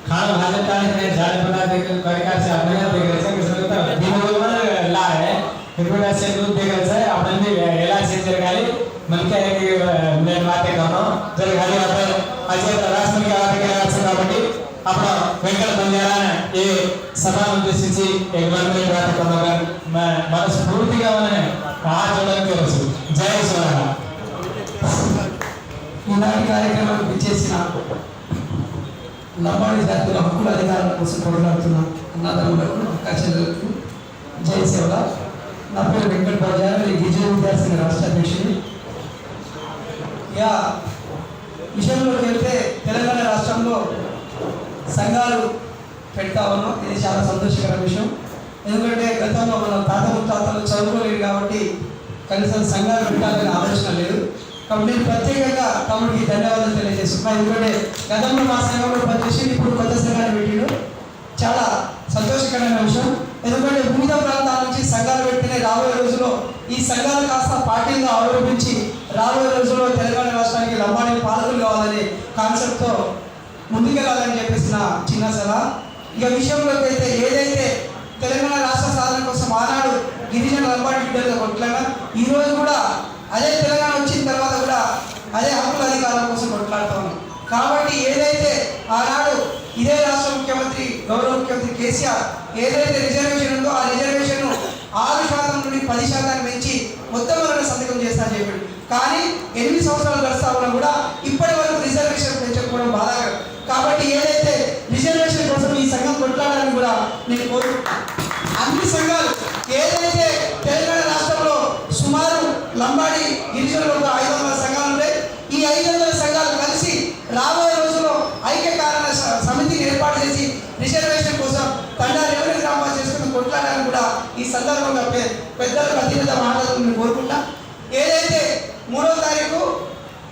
खाना भाजन ताने में जाने बना देकर प्रकार से अपने यहाँ देख रहे हैं किसी को तो दिन भर में ला है फिर भी ऐसे दूध देख रहे हैं अपने भी एला से जरगाली मन क्या है कि मैं बातें करना जरगाली अपन अजय राष्ट्र की बातें कर रहा है కాబట్టి अपना वेंकट बंजारा ये सभा उद्देशिंచి एक बार में बात करना मैं मनस्फूर्तिగా उन्हें हाथ जोड़कर కోరుచు జై శ్రీరామ ఈనాటి కార్యక్రమానికి విచ్చేసిన లంబాడి జాతుల హక్కుల అధికారుల కోసం పోరాడుతున్న అన్నదమ్ములకు అక్క చెల్లెలకు జై సేవ. నా పేరు వెంకట్ బంజారా, ఈ గిరిజన విద్యార్థి రాష్ట్ర అధ్యక్షుడిని. ఇక విషయంలోకి వెళ్తే తెలంగాణ రాష్ట్రంలో సంఘాలు పెడతా ఉన్నాం. ఇది చాలా సంతోషకర విషయం. ఎందుకంటే గతంలో మన తాత ముత్తాతలు చదువుకోలేదు కాబట్టి కనీసం సంఘాలు పెట్టాలనే ఆలోచన లేదు. కాబట్టి నేను ప్రత్యేకంగా తమ్ముడికి ధన్యవాదాలు తెలియజేస్తున్నాను. ఎందుకంటే గతంలో మా సంఘంలో పనిచేసి ఇప్పుడు కొత్త సంఘాన్ని పెట్టిండు. చాలా సంతోషకరమైన విషయం. ఎందుకంటే వివిధ ప్రాంతాల నుంచి సంఘాలు పెట్టిన రాబోయే రోజుల్లో ఈ సంఘాలు కాస్త పార్టీగా అవలంబించి రాబోయే రోజుల్లో తెలంగాణ రాష్ట్రానికి లంబాడి పాలకులు కావాలనే కాన్సెప్ట్తో ముందుకెళ్ళాలని చెప్పేసి నా చిన్న సలహా. ఇక విషయంలోకి అయితే ఏదైతే తెలంగాణ రాష్ట్ర సాధన కోసం ఆనాడు గిరిజన లంబాడి బిడ్డలుగా కొట్లాడా, ఈరోజు కూడా అదే తెలంగాణ వచ్చిన తర్వాత కూడా అదే హక్కుల అధికారాల కోసం కొట్లాడుతూ ఉన్నాం. కాబట్టి ఏదైతే ఆనాడు ఇదే రాష్ట్ర ముఖ్యమంత్రి గౌరవ ముఖ్యమంత్రి కేసీఆర్ ఏదైతే రిజర్వేషన్ ఉందో ఆ రిజర్వేషన్ 6% నుండి 10% పెంచి మొత్తం వరకు సంతకం చేస్తానని చెప్పాడు. కానీ 8 సంవత్సరాలు గడుస్తా ఉన్నా కూడా ఇప్పటి వరకు రిజర్వేషన్ పెంచకపోవడం బాధాకరం. కాబట్టి ఏదైతే రిజర్వేషన్ కోసం ఈ సంఘం కొట్లాడాలని కూడా నేను కోరుకుంటున్నాను. అన్ని సంఘాలు ఏదైతే తెలంగాణ రాష్ట్రంలో సుమారు లంబాడి గిరిజనులు ఒక 500 సంఘాలు ఉన్నాయి. ఈ 500 సంఘాలు కలిసి రాబోయే రోజుల్లో ఐక్యకారణ సమితిని ఏర్పాటు చేసి రిజర్వేషన్ కోసం తండా రెవెన్యూ గ్రామాలు చేసుకుని కొట్లాడాలని కూడా ఈ సందర్భంగా పెద్దలకు అధినేత మాట్లాడాలని కోరుకుంటా. ఏదైతే 3వ తారీఖు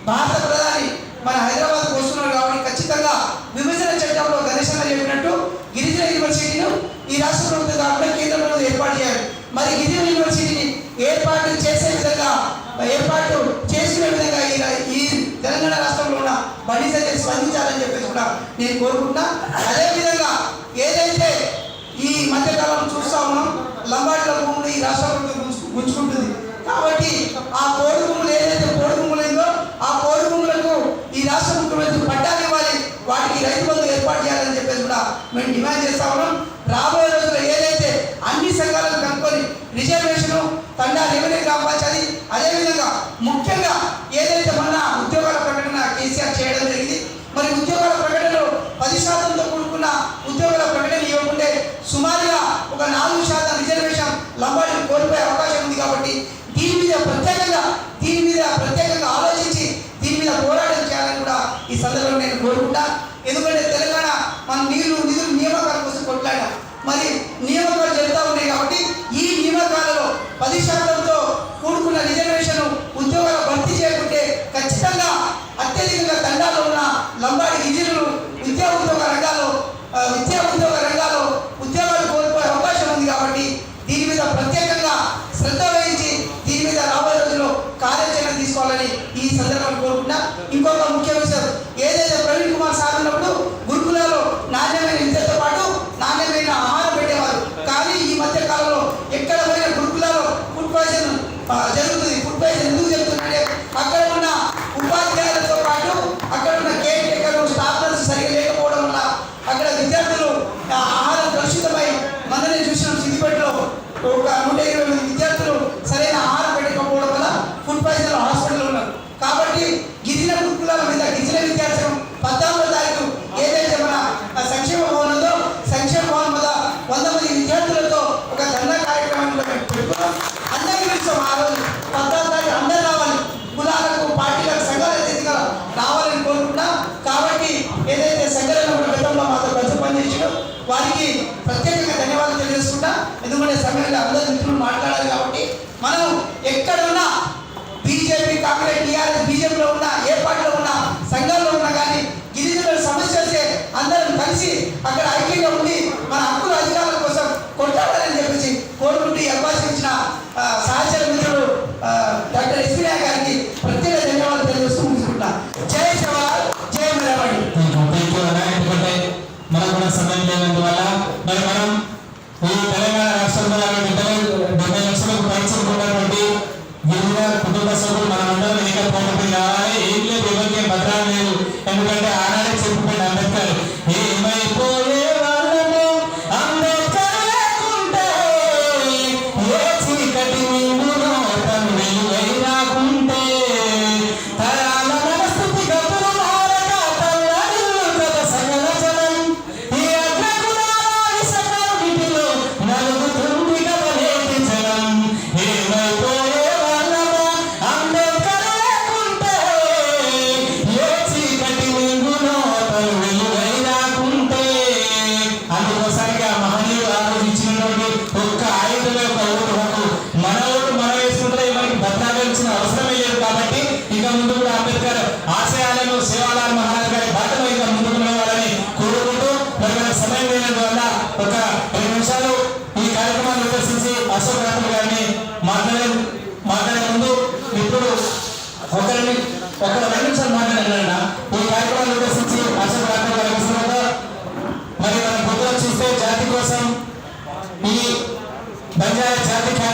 భారత ప్రధాని మన హైదరాబాద్కు వస్తున్నారు కాబట్టి ఖచ్చితంగా విభజన చట్టంలో గణేశన్న చెప్పినట్టు గిరిజన యూనివర్సిటీను ఈ రాష్ట్ర ప్రభుత్వం కాకుండా కేంద్ర ప్రభుత్వం ఏర్పాటు చేయాలి. మరి గిరిజన యూనివర్సిటీని ఏర్పాటు చేసే విధంగా ఏర్పాటు చేసుకునే విధంగా ఈ తెలంగాణ రాష్ట్రంలో ఉన్న బండి సంజయ్ స్పందించాలని చెప్పేసి కూడా నేను కోరుకుంటున్నా. అదేవిధంగా ఏదైతే ఈ మధ్యకాలం చూస్తూ ఉన్నాం లంబాడీల భూములు ఈ రాష్ట్ర ప్రభుత్వం గుంజుకుంటుంది. కాబట్టి ఆ కోడి భూములు ఏదైతే కోడి భూములు ఉందో ఆ కోడి భూములకు ఈ రాష్ట్ర ముఖ్యమంత్రి పట్టాలు ఇవ్వాలి, వాటికి రైతు బంధు ఏర్పాటు చేయాలని చెప్పేసి కూడా మేము డిమాండ్ చేస్తా ఉన్నాం. రాబోయే రోజుల్లో ఏదైతే అన్ని సంఘాలను కనుక్కొని రిజర్వేషను తండా రెవెన్యూ గ్రామ పంచాయతీ అదేవిధంగా ముఖ్యంగా ఏదైతే మన ఉద్యోగాల ప్రకటన కేసీఆర్ చేయడం జరిగింది. మరి ఉద్యోగాల ప్రకటనలో 10%తో కూడుకున్న ఉద్యోగాల ప్రకటన ఇవ్వకుంటే సుమారుగా ఒక 4% రిజర్వేషన్ లంబాడీలు కోల్పోయే అవకాశం ఉంది. కాబట్టి దీని మీద ప్రత్యేకంగా ఆలోచించి దీని మీద పోరాటం చేయాలని కూడా ఈ సందర్భంగా నేను కోరుకుంటా. ఎందుకంటే తెలంగాణ మన నిధులు నియామకాల కోసం కొట్లాడాం. మరి నియామకాలు జరుగుతూ ఉన్నాయి కాబట్టి ఈ నియామకాలలో 10%తో కూడుకున్న రిజర్వేషన్ ఉద్యోగాలు భర్తీ చేయకుంటే ఖచ్చితంగా అత్యధికంగా తండాలో ఉన్న లంబాడి గిరిజనులు విద్యా ఉద్యోగ రంగాల్లో ఉద్యోగాలు కోల్పోయే అవకాశం ఉంది. కాబట్టి దీని మీద ప్రత్యేకంగా శ్రద్ధ వహించి దీని మీద రాబోయే రోజుల్లో కార్యాచరణ తీసుకోవాలని ఈ సందర్భంగా కోరుకుంటా. ఇంకొక ముఖ్య విషయం ఏదైతే ప్రవీణ్ కుమార్ సార్ ఉన్నప్పుడు గురుకులాలో నాణ్యమైన విద్యతో పాటు నాణ్యమైన ఆహారం పెట్టేవారు. కానీ ఈ మధ్య కాలంలో ఎక్కడ పోయిన గురుకులాలో ఫుడ్ పాయిజన్ జరుగుతుంది. ఫుడ్ పాయిజన్ ఎందుకు జరుగుతుందంటే అక్కడ ఉన్న ఉపాధ్యాయులతో పాటు అక్కడ ఉన్న కేర్ టేకర్లు స్టాఫ్ నర్స్ సరిగా లేకపోవడం వల్ల అక్కడ విద్యార్థులు ఆహారం కలుషితమై మనల్ని చూసిన సిద్దిపేటలో ఒక 120 విద్యార్థులు సరైన ఆహారం పెట్టకపోవడం వల్ల ఫుడ్ పాయిజన్ హాస్పిటల్లో ఉన్నారు. కాబట్టి గిరిజన గురుకులాల మీద గిరిజన విద్యార్థులు 14వ తారీఖు ఏదైతే మన సంక్షేమ భవన్ ఉందో సంక్షేమ భవన్ మీద 100 మంది విద్యార్థులతో ఒక ధర్నా కార్యక్రమాన్ని పెట్టుకున్నాం. అందరికీ తెలుసు ఆ రోజు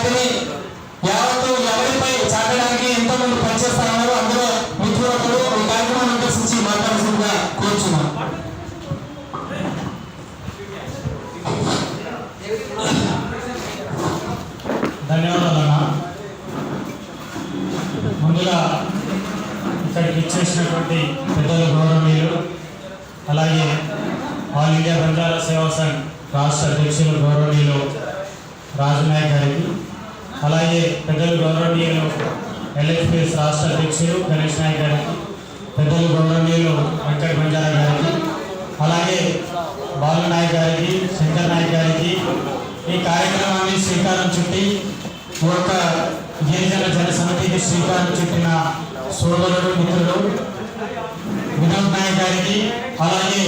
వాటిని యావత్తు ఎవరిపై చాటడానికి ఎంతో మంది పనిచేస్తా ఉన్నారు. అందులో మిత్రులు ఈ కార్యక్రమాన్ని ఉద్దేశించి మాట్లాడాల్సిందిగా కోరుచున్నాం. ధన్యవాదాలన్నా. ముందుగా ఇక్కడికి ఇచ్చేసినటువంటి పెద్దలు గౌరవనీయులు, అలాగే ఆల్ ఇండియా బంజారా సేవా సంఘ్ రాష్ట్ర అధ్యక్షులు గౌరవనీయులు రాజునాయక్ గారికి, అలాగే పెద్దలు గౌరవనీయులు ఎల్ఎఫ్పిఎస్ రాష్ట్ర అధ్యక్షులు గణేష్ నాయక్ గారికి, పెద్దలు గౌరవనీయులు వెంకట బంజారా గారికి, అలాగే బాలు నాయక్ గారికి, శంకర్ నాయక్ గారికి, ఈ కార్యక్రమాన్ని శ్రీకారం చుట్టి ఒక గిరిజన జన సమితికి శ్రీకారం చుట్టిన సోదరుడు మిత్రుడు వినోద్ నాయక్ గారికి, అలాగే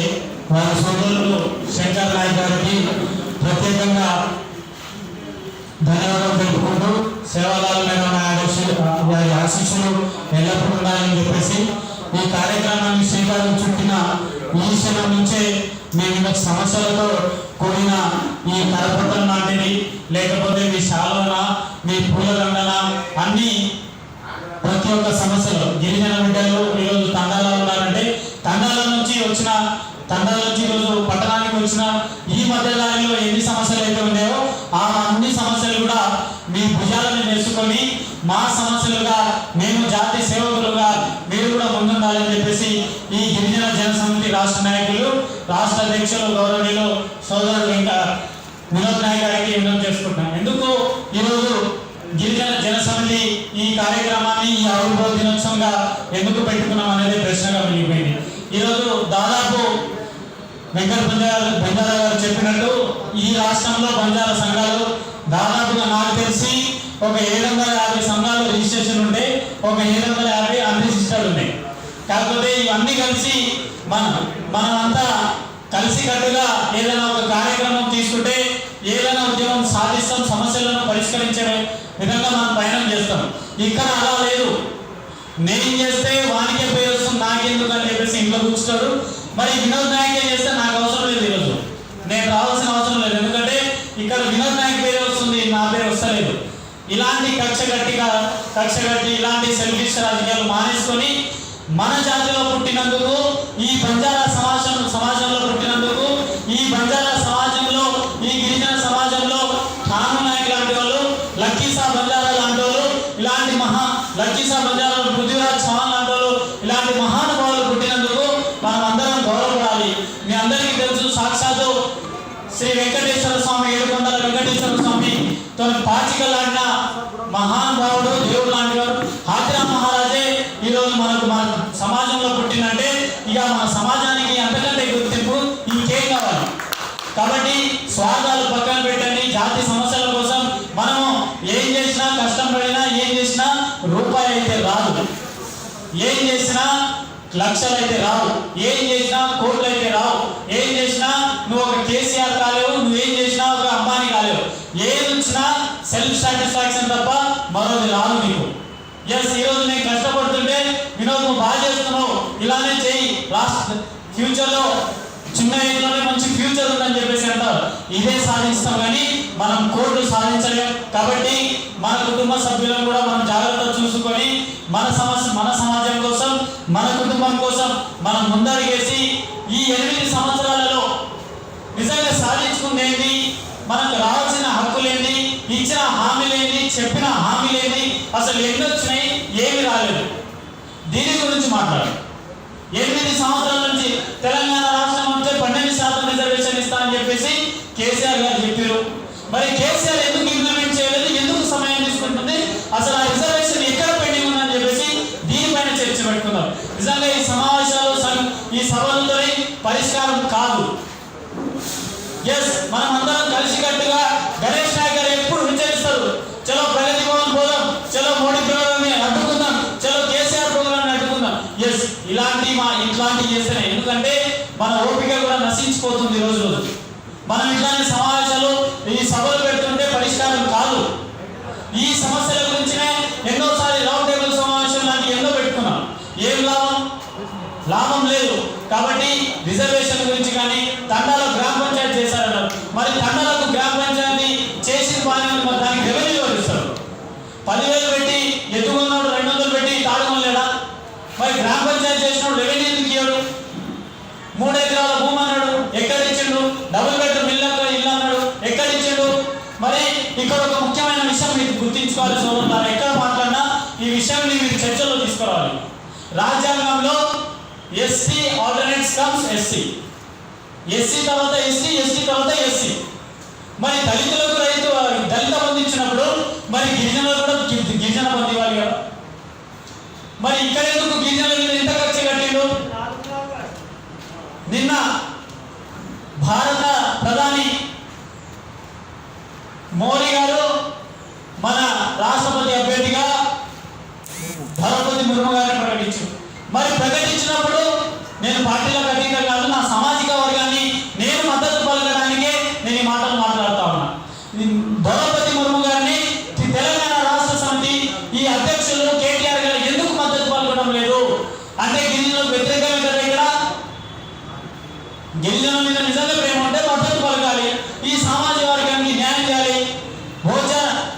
వారి సోదరులు శంకర్ నాయక్ గారికి ప్రత్యేకంగా ధన్యవాదాలు తెలుపుకుంటూ సేవాదారులైన వారి ఆశీస్సులు ఎల్లప్పుడూ ఉండాలని చెప్పేసి ఈ కార్యక్రమాన్ని శ్రీకారం చుట్టిన ఈ క్షణం నుంచే మేము సమస్యలతో కూడిన ఈ కరపత్రం లాంటిది, లేకపోతే మీ శాలువన, మీ పూలదండన, అన్ని ప్రతి ఒక్క సమస్యలు గిరిజన బిడ్డలు ఈరోజు తండాలో ఉన్నారంటే తండాల నుంచి ఈరోజు పట్టణానికి వచ్చిన ఈ మధ్య దారిలో ఎన్ని సమస్యలు అయితే ఉన్నాయో ఆ అన్ని సమస్యలు కూడా మీ భుజాలను వేసుకొని మా సమస్యలుగా మేము జాతి సేవకులుగా మీరు కూడా ముందుండాలని చెప్పేసి ఈ గిరిజన జన సమితి రాష్ట్ర నాయకులు, రాష్ట్ర అధ్యక్షులు గౌరవనీయులు సోదరుడు ఇంకా వినోద్ నాయక్ గారికి విన్నపం చేసుకుంటున్నాం. ఎందుకు ఈరోజు గిరిజన జన సమితి ఈ కార్యక్రమాన్ని ఈ ఆవిర్భావ దినోత్సవంగా ఎందుకు పెట్టుకున్నాం అనేది ప్రశ్నగా మిగిలిపోయింది. ఈరోజు దాదాపు వెంకట బంజారా గారు చెప్పినట్టు ఈ రాష్ట్రంలో బంజారా సంఘాలు దాదాపుగా నాకు తెలిసి ఒక 750 సంఘాలు రిజిస్ట్రేషన్ ఉంటే ఒక 750 అన్రిజిస్టర్డ్ ఉన్నాయి. కాకపోతే ఇవన్నీ కలిసి మనమంతా కలిసికట్టుగా ఏదైనా ఒక కార్యక్రమం తీసుకుంటే ఏదైనా ఉద్యమం సాధిస్తాం, సమస్యలను పరిష్కరించే విధంగా మనం పయనం చేస్తాం. ఇక్కడ అలా లేదు. నేను చేస్తే వానికే పేరు వస్తుంది, నాకెందుకు అని చెప్పేసి ఇంట్లో కూర్చుంటాడు. మరి వినోద్ నాయకే చేస్తే నాకు అవసరం లేదు, ఈరోజు నేను రావాల్సిన అవసరం లేదు. ఎందుకంటే ఇక్కడ వినోద్ నాయక్ పేరు వస్తుంది, నా పేరు వస్తలేదు. ఇలాంటి కక్ష కట్టి ఇలాంటి సెల్ఫిష్ రాజకీయాలు మానేసుకొని మన జాతిలో పుట్టినందుకు, ఈ బంజారా సమాజంలో పుట్టినందుకు, ఈ బంజారా సమాజంలో, ఈ గిరిజన సమాజంలో ఠాను నాయక్ లాంటి వాళ్ళు, లక్కీసా బంజారా లాంటి వాళ్ళు, ఇలాంటి లక్కీసా బంజారా, పృథ్వీరాజ్ చౌహాన్ లాంటి వాళ్ళు, ఇలాంటి మహానుభావులు పుట్టినందుకు మనం అందరం గౌరవపడాలి. మీ అందరికీ తెలుసు, సాక్షాత్తు శ్రీ వెంకటేశ్వర స్వామి, 700 వెంకటేశ్వర స్వామి తన పాచికలాడిన మహానుభావుడు, దేవుడు లాంటి వాడు హాజరా మహారాజే ఈరోజు మన సమాజంలో పుట్టినంటే ఇక మన సమాజానికి అంతకంటే గుర్తింపు ఇంకేం కావాలి. కాబట్టి స్వార్థాలు పక్కన పెట్టండి. జాతి సమస్యల కోసం మనము ఏం చేసినా, కష్టం పడినా, ఏం చేసినా రూపాయి అయితే రాదు, ఏం చేసినా లక్షలు అయితే రావు, ఏం చేసినా కోట్లు అయితే రావు, ఏం చేసినా నువ్వు ఒక కేసీఆర్ కాలేవు, నువ్వేం చేసినా ఒక అంబానీ కాలేవు. ఏది వచ్చినా సెల్ఫ్ సాటిస్ఫాక్షన్ తప్ప మరొకటి రాదు నీకు. ఈరోజు నేను కష్టపడుతుంటే వినోద్ నువ్వు బాగా చేస్తున్నావు, ఇలానే చెయ్యి, ఫ్యూచర్లో చిన్న ఏజ్లోనే మంచి ఫ్యూచర్ ఉందని చెప్పేసి అంటారు. ఇదే సాధిస్తాం కానీ మనం కోర్టు సాధించలేం. కాబట్టి మన కుటుంబ సభ్యులను కూడా మనం జాగ్రత్త చూసుకొని మన సమాజం కోసం, మన కుటుంబం కోసం మనం ముందడుగేసి ఈ 8 సంవత్సరాలలో నిజంగా సాధించుకుందేంటి, మనకు రావాల్సిన హక్కులేంటి, ఇచ్చిన హామీలేంటి, చెప్పిన హామీలేంటి, అసలు ఎన్ని వచ్చినాయి, ఏమి రాలేదు, దీని గురించి మాట్లాడాలి. 8 సంవత్సరాల నుంచి తెలంగాణ రాష్ట్రం అంటే 12% రిజర్వేషన్ ఇస్తానని చెప్పేసి కేసీఆర్ గారు చెప్పారు. మరి కేసీఆర్ ఎందుకు ఇంప్లిమెంట్ చేయలేదు, ఎందుకు సమయం తీసుకుంటుంది, అసలు ఆ రిజర్వేషన్ ఎక్కడ పెండింగ్ ఉందని చెప్పేసి దీనిపైన చర్చ పెట్టుకుందాం. నిజంగా ఈ సమావేశాలు, ఈ సభలతో పరిష్కారం కాదు. మనం అందరం కలిసికట్టుగా గణేష్ నాయక్ గారు ఎప్పుడు విచారిస్తారు, చలో ప్రగతి భవన్ పోదాం, చలో మోడీ ప్రోగ్రామ్ అడ్డుకుందాం, చలో కేసీఆర్ ప్రోగ్రామ్ అడ్డుకుందాం. ఇట్లాంటివి చేస్తేనే, ఎందుకంటే మన ఓపిక కూడా నశించిపోతుంది రోజు. మనం ఇట్లాంటి సమావేశాలు, ఈ సభలు పెడుతుంటే పరిష్కారం కాదు. ఈ సమస్యల గురించినే ఎన్నోసారి రౌండ్ టేబుల్ సమావేశం లాంటివి ఎన్నో పెట్టుకున్నాం. ఏం లాభం లేదు. కాబట్టి రిజర్వేషన్ గురించి కానీ తండాలో గ్రామ పంచాయతీ చేశారన్నారు. మరి తండాలకు గ్రామ పంచాయతీ చేసిన దానికి రెవెన్యూ ఇస్తారు. గుర్తించుకోవాలి సోదరులారా. ఎక్కడ మాట్లాడినా ఈ విషయాన్ని మీరు చర్చలో తీసుకురావాలి. రాజ్యాంగంలో SC alternates comes SC, SC తర్వాత ఎస్టీ, ఎస్టీ తర్వాత ఎస్సీ. మరి దళితులకు దళిత బంధు ఇచ్చినప్పుడు మరి గిరిజనులకు కూడా గిరిజన బంధు ఇవ్వాలి కదా. మరి ఇక్కడ ఎందుకు గిరిజనుల మీద ఎంత ఖర్చు కట్టిండు? నిన్న భారత ప్రధాని మోడీ గారు మన రాష్ట్రపతి అభ్యర్థిగా ద్రౌపది ముర్ము గారిని ప్రకటించారు. మరి ప్రకటించినప్పుడు నేను పార్టీలకు అతీతంగా కాదు, నా సామాజిక వర్గాన్ని నేను మద్దతు పలకడానికే నేను ఈ మాటలు మాట్లాడుతా ఉన్నా. ద్రౌపది ముర్ము గారిని తెలంగాణ రాష్ట్ర సమితి ఈ అధ్యక్షులు కేటీఆర్ గారు ఎందుకు మద్దతు పలకడం లేదు అంటే గిరిజనులకు వ్యతిరేకమే కదా. ఇక్కడ గిరిజనుల మీద నిజంగా ప్రేమ ఉంటే మద్దతు పలకాలి, ఈ సామాజిక వర్గానికి న్యాయం చేయాలి.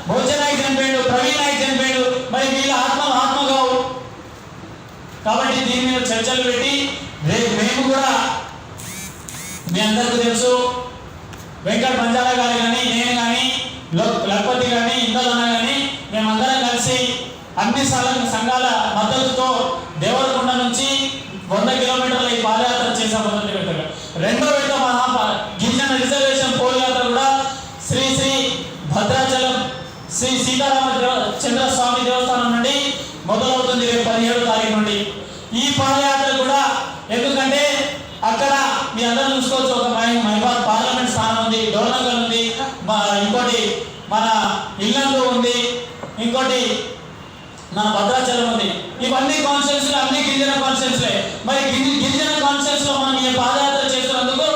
భోజన నాయక్ చనిపోయాడు, ప్రవీణ్ నాయక్ చనిపోయాడు, మరి వీళ్ళ ఆత్మగావు. కాబట్టి దీని మీద చర్చలు పెట్టి రేపు మేము కూడా మీ అందరికీ తెలుసు వెంకట బంజారా గారు కానీ నేను కానీ లక్పతి కానీ ఇందలన్న కానీ మేమందరం కలిసి అన్ని సంఘాల మద్దతుతో దేవరకొండ నుంచి 100 కిలోమీటర్ల ఈ పాదయాత్ర చేసే మొదటి విడతగా. రెండో విడత గిరిజన రిజర్వేషన్ పోల్ యాత్ర కూడా శ్రీ శ్రీ భద్రాచలం శ్రీ సీతారామచంద్ర స్వామి దేవస్థానం నుండి మొదలవుతుంది రేపు 17వ తారీఖు నుండి. ఈ పాదయాత్ర కూడా ఎందుకంటే అక్కడ మీ అందరూ చూసుకోవచ్చు, ఒక మైబాద్ పార్లమెంట్ స్థానం ఉంది, డోర్నగల్ ఉంది, ఇంకోటి మన ఇల్లందు ఉంది, ఇంకోటి మన భద్రాచలం ఉంది. ఇవన్నీ కాన్స్టిట్యూన్సీలు, అన్ని గిరిజన కాన్స్టిట్యూన్సీలే. మరి గిరిజన కాన్స్టిట్యూన్సీలో మనం ఈ పాదయాత్ర చేస్తున్నందుకు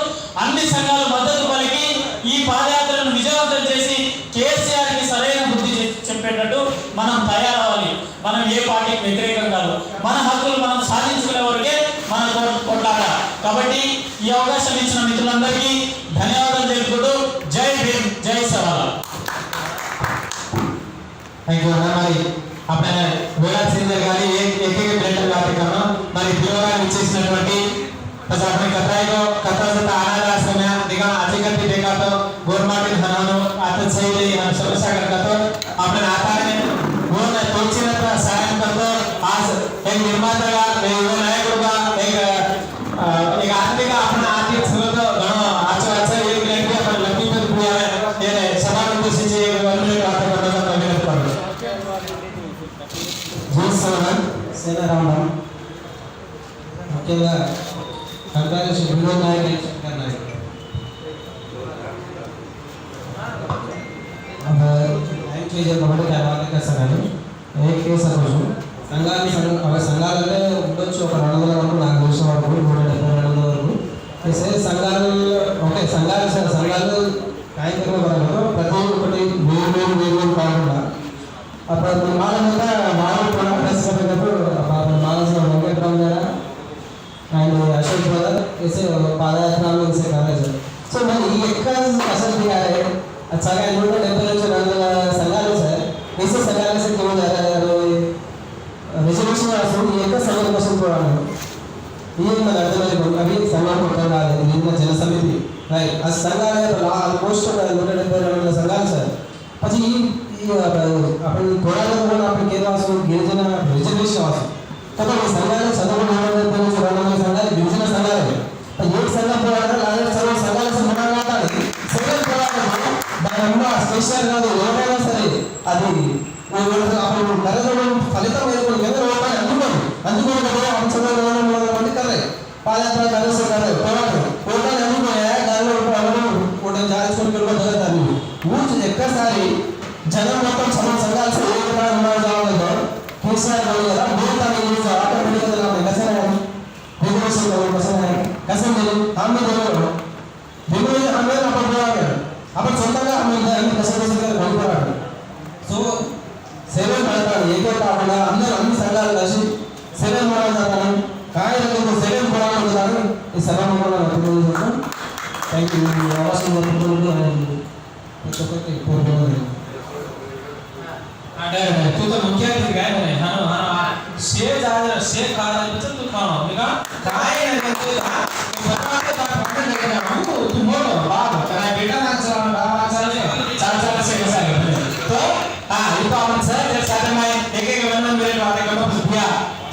అన్ని సంఘాలు మద్దతు పలికి ఈ పాదయాత్రను విజయవంతం చేసి కేసీఆర్కి సరైన బుద్ధి చెప్పేటట్టు మనం తయారవ్వాలి. మనం ఏ పార్టీకి వ్యతిరేకం కాదు, మన హక్కులు మనం సాధించుకునే వరకే మన కొట్లాట. కాబట్టి ఈ అవకాశం ఇచ్చిన మిత్రులందరికీ ధన్యవాదాలు తెలుపుతూ జై భీమ్, జై సవాల. थैंक यू हमारी अपने वेला सिंगर गाली एक एक ब्लेंडर बात करना మరి పిల్లగా ఇచ్చేసినటువంటి बस अपने कथाई को कथा से आनंद आश्रम में देखा आज करती देखा तो गवर्नमेंट हनानो आते सही नहीं हम समस्या करता तो अपने आता है वो ना तोचिना तो सायन करतो आज एक निर्माता का वो नायक का एक आदमी का अपना आर्थिक स्रोत गणो अच्छा एक ब्लेंड भी अपन लक्ष्मी पर पूरा है ये सभा में से एक गवर्नमेंट बात करना तो अभिनंदन करो సేన రావడం ముఖ్యంగా కంగ్రాచులేషన్ వినోద్ నాయక్ శంకర్ నాయక్ अब टाइम चेंज కాబట్టి కావాలి కసరాలు एक केस అవ్వచ్చు సంఘాలనే ఉండొచ్చు ఒక 200 వరకు నాకు తెలిసిన వరకు 172 వరకు చేసే సంఘాలు ఓకే సంఘాలు కార్యక్రమాలు ప్రతి ఒక్కటి వేరు కాకుండా అప్పుడు మామూలు ప్రశ్నప్పుడు మానసిక వెంకటరామ్ గారు అండ్ अशोक ब्रदर ऐसे पादयात्रा में इनसे कर रहे थे सो मैं ये एक असल दिया है अच्छा क्या इन्होंने डेवलप संघाल है ऐसे संघाल से क्यों जा रहा है रिजर्वेशन असूल ये का समय क्वेश्चन पड़ा है ये मैं अर्थमैंने अभी संघाल को कर रहा है इनका जन समिति राइट आज संघाल है तो पोस्ट इन्होंने डेवलप संघाल है પછી આપણે થોડા લોકો આપણે કહેવા છું గిరిజన రిజర్వేషన్ అవసరం కాబట్టి సంఘాలు చదువుకున్న సంఘాలు గిరిజన సంఘాలు एक संघ పోరాట అలాగే సర్వ సంఘాల సమానాలు సెకండ్ పోరాటం దానివల్ల స్పెషల్ కాదు ఎవరైనా సరే అది అప్పుడు కరెక్ట్ ఫలితం ఏర్పడి ఎంత రూపాయలు అందుకోని అందుకోని కర్రే పాదయాత్ర కరెక్ట్ కర్రే పోరాటం పోరాటాలు అందుకోయా దానిలో ఒకటి జారించుకొని జరుగుతుంది ఊరు ఎక్కసారి జనం మొత్తం సంఘాలు ఏకప్రాయంలో కేసీఆర్ కదా మూడు ఆటోమేటిక్గా కసన कसम दे हम में दोनों बिल्कुल हमें अपन बोला अपन सोचता है हमें इधर कसम कर बोल पड़ा सो सेवन करता है एक एक अपना अंदर अन्य संघाल नशी सेवन मारा जाता है काय रखो तो सेवन पड़ा होता है इस सभा में बोला तो थैंक यू आवाज में बोल दो तो करके बोल दो अरे तू तो मुख्य अतिथि काय म्हणे हां शेर आदर शेर खादा बचत तू खाओ निका काय नाही तू बताते का पाटण लेके हमको तू बोलो बाप तेरा बेटा ना चला बाबा चला चार से कैसा है तो हां ये तो अपन सर जब साथ में एक वन मेरे बात का भैया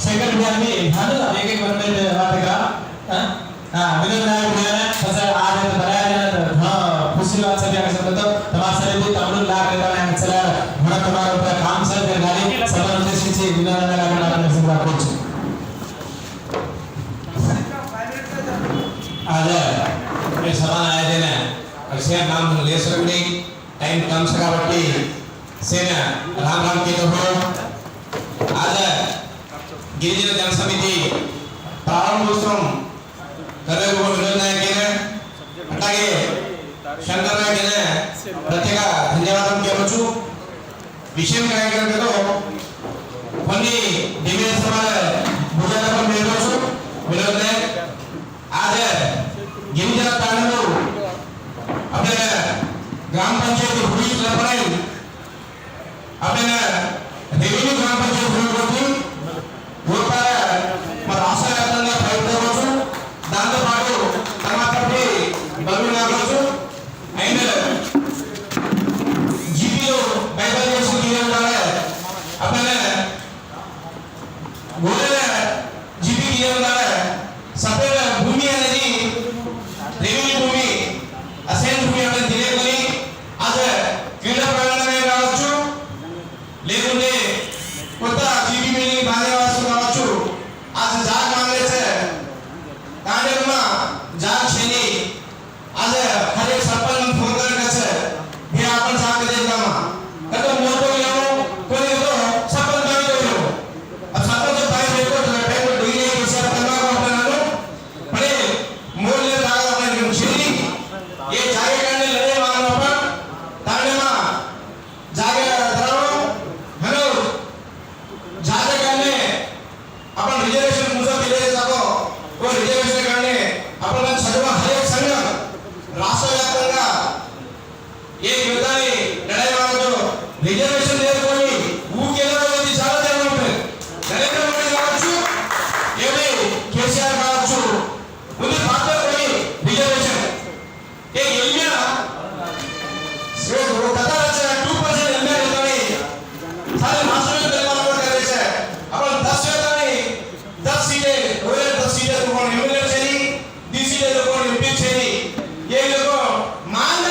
सेकंड भैया में हां एक वन मेरे बात का हां विनोद नायक भैया ने सर आज तो बनाया जाना तो हां खुशी बात सभी आगे सब तो तुम्हारे सारे भी तमिल लाग रहता है चला हमरा तुम्हारा ऊपर काम सर कर गाली सब उद्देश्य से विनोद नायक का नाम से बात करछी आज ये सभा आयोजन अक्षय नाम ले सकनी टाइम कम से కాబట్టి सेना राम राम के तो आज गिरिजन जन समिति ప్రారంభోత్సవం కర్రేగో వినోద్ నాయక్ గారు అట్లాగే శంకర్ నాయక్ గారు ప్రత్యేక ధన్యవాదాలు చెప్పొచ్చు విషయం కార్యక్రమంలో కొన్ని దివ్య సమాల భుజాలపై మేరోచు వినోద్ నాయక్ आज गिरिजन तांडव आपल्या ग्राम पंचायत हुई लपराई आपल्या रेवेन्यू ग्राम पंचायत हुई होती ఊరపార మన రాష్ట్ర వ్యాప్తంగా ప్రయత్నించవచ్చు దాంతో పాటు తర్వాతకి బల్బు నాగరాజు అండ్ జీపీలో బైబల్ చేసి తీయడం ద్వారా आपल्या గోడల జీపీ తీయడం ద్వారా సపరేట్ భూమి అనేది రెవెన్యూ భూమి అసైన్ భూమి అనేది తెలియకొని आज క్రీడా ప్రాంగణమే కావచ్చు లేకుంటే కొత్త జీపీ బిల్డింగ్ బాంధవాసు కావచ్చు आज जाग मागण्याचे तांडेमा जाग शेनी आज हर एक सरपंच फोन करायचं हे आपण जाग देत ना कतो मोठो येऊ कोणी येतो सरपंच गावी येऊ अब सरपंच बाहेर येतो टाइम डिग्री विषय करणार आपल्याला पण मूल्य जागा आपण शेनी ये जागेकडे लढे मागणं आपण तांडेमा जागे धरावं हॅलो जागेकडे आपण रिजर्वेशन मुजब दिले जातो तो रिजर्वेशन करणे आपण सर्व हर एक संघ राष्ट्रव्यापींगा एक युद्धाने लढाई मारतो रिजर्वेशन देत कोणी ऊ केलं होती చాలా తెలుగుంటే నరేంద్ర మోడీ కావచ్చు ఏవి కేసీఆర్ కావచ్చు ముందు పాత్ర कोणी रिजर्वेशन ఏ ఎల్మియా से वो कथा আছে 2% एमएल होतोनी सारे मास्टर तेलंगाना करायचे आपण 10 होतोनी 10 सीटें ओए 10 सीटें तो कोण एमएल छेनी 20 सीटें तो कोण एमपी छेनी ये लोग मांग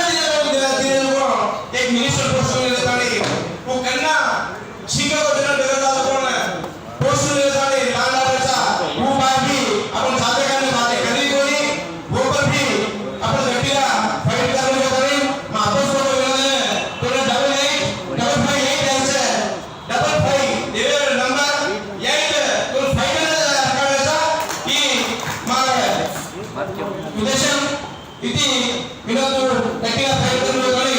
दिया लोग एक मिनिस्टर पोस्ट लेतानी वो कन्ना शिका को देना देता कोण पोस्ट लेतानी लांडाचा वो बाकी आपण जाते करने बातें करी कोणी वो पर भी आपण गट्टीला फाइट करने होतोनी मातोस को बोलले तो डबल 5 द्यायचं डबल 5 देवे नंबर 8 तो फाइनल करायचा की मागे उद्देशम इति विनोद गट्टीला फाइट करने होतोनी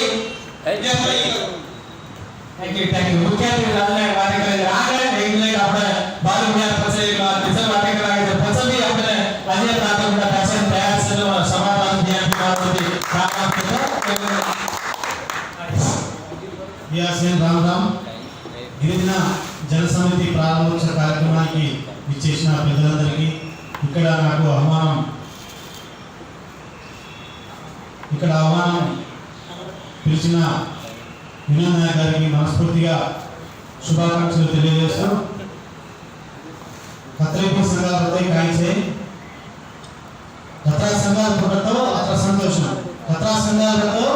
थैंक यू मुख्य अतिथि राजने बात करेंगे आगे एक मिनट આપણે બાર મિનિટ પછી ટીચર વાત કરાંગે પછી भी આપણે આજે પ્રાથમિક ફેશન તૈયાર છે સમાધાન ધ્યાન મારતી काम యాసేన్ రామ్ రామ్ గిరిజన జన సమితి ప్రారంభోత్సవ కార్యక్రమానికి విచ్చేసిన ప్రజలందరికీ ఇక్కడ ఆహ్వానం పిలిచిన వినోద్ నాయక్ గారికి మనస్ఫూర్తిగా శుభాకాంక్షలు తెలియజేస్తూ खतरे संघाल होते काही से खतरा संघाल पडतो अत्र संतोषం खतरा संघाल होतो